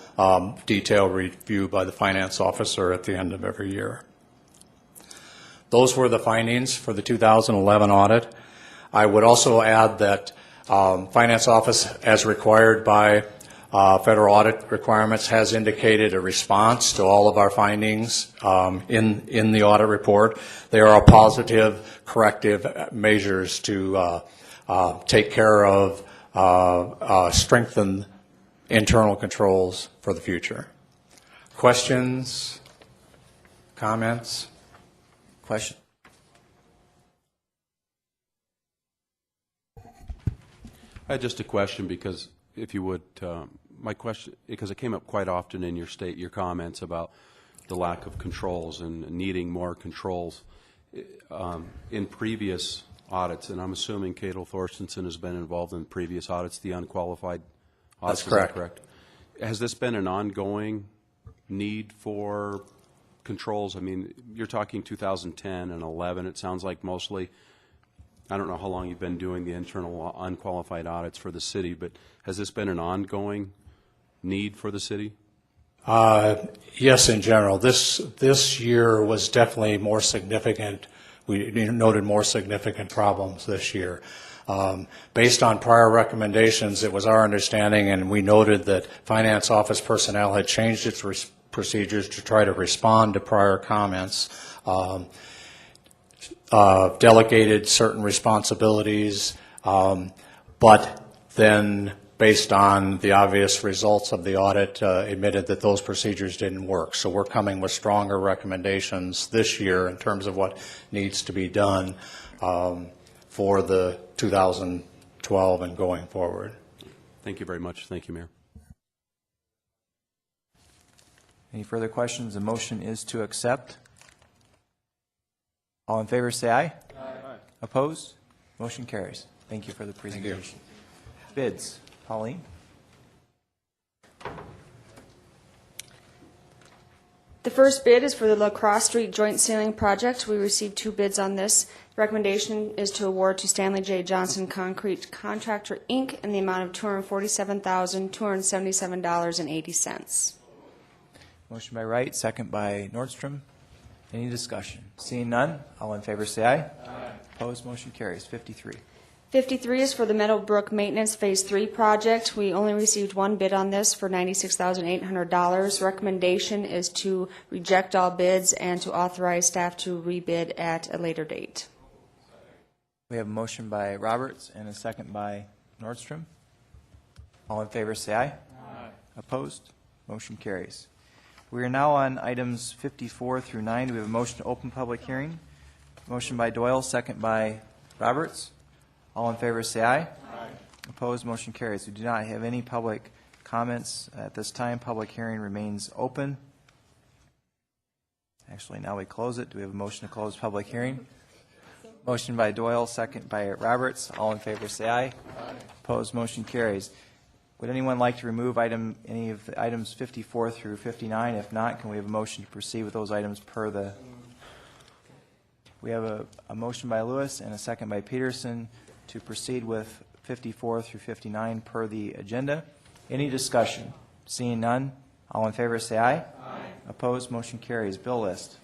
detailed review by the finance officer at the end of every year. Those were the findings for the 2011 audit. I would also add that Finance Office, as required by federal audit requirements, has indicated a response to all of our findings in the audit report. There are positive corrective measures to take care of strengthen internal controls for the future. Questions? Comments? Question? I had just a question, because if you would, my question, because it came up quite often in your comments about the lack of controls and needing more controls in previous audits, and I'm assuming Cato Thorstensen has been involved in previous audits, the unqualified audits. That's correct. Is that correct? Has this been an ongoing need for controls? I mean, you're talking 2010 and 11, it sounds like mostly. I don't know how long you've been doing the internal unqualified audits for the city, but has this been an ongoing need for the city? Yes, in general. This year was definitely more significant. We noted more significant problems this year. Based on prior recommendations, it was our understanding, and we noted that Finance Office personnel had changed its procedures to try to respond to prior comments, delegated certain responsibilities, but then, based on the obvious results of the audit, admitted that those procedures didn't work. So we're coming with stronger recommendations this year in terms of what needs to be done for the 2012 and going forward. Thank you very much. Thank you, Mayor. Any further questions? The motion is to accept. All in favor, say aye. Aye. Opposed? Motion carries. Thank you for the presentation. Bids. Pauline? The first bid is for the La Crosse Street Joint Ceiling Project. We received 2 bids on this. The recommendation is to award to Stanley J. Johnson Concrete Contractor, Inc. in the amount of $247,277.80. Motion by Wright, second by Nordstrom. Any discussion? Seeing none, all in favor say aye. Aye. Opposed, motion carries. 53. 53 is for the Meadowbrook Maintenance Phase 3 project. We only received 1 bid on this for $96,800. Recommendation is to reject all bids and to authorize staff to rebid at a later date. We have a motion by Roberts and a second by Nordstrom. All in favor say aye. Aye. Opposed, motion carries. We are now on items 54 through 9. Do we have a motion to open public hearing? Motion by Doyle, second by Roberts. All in favor say aye. Aye. Opposed, motion carries. We do not have any public comments at this time. Public hearing remains open. Actually, now we close it. Do we have a motion to close public hearing? Motion by Doyle, second by Roberts. All in favor say aye. Aye. Opposed, motion carries. Would anyone like to remove any of the items 54 through 59? If not, can we have a motion to proceed with those items per the... We have a motion by Lewis and a second by Peterson to proceed with 54 through 59 per the agenda. Any discussion? Seeing none, all in favor say aye. Aye. Opposed, motion carries. Bill list.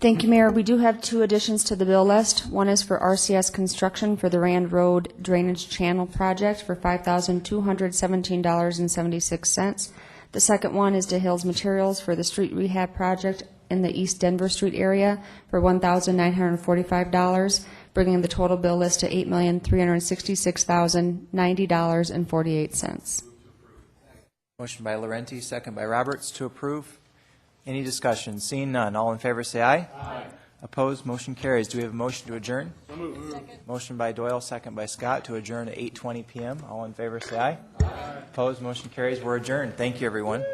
Thank you, Mayor. We do have 2 additions to the bill list. One is for RCS Construction for the Rand Road Drainage Channel Project for $5,217.76. The second one is to Hills Materials for the Street Rehab Project in the East Denver Street area for $1,945, bringing the total bill list to $8,366,090.48. Motion by Laurenti, second by Roberts to approve. Any discussion? Seeing none, all in favor say aye. Aye. Opposed, motion carries. Do we have a motion to adjourn? Motion by Doyle, second by Scott to adjourn at 8:20 p.m. All in favor say aye. Aye. Opposed, motion carries. We're adjourned. Thank you, everyone.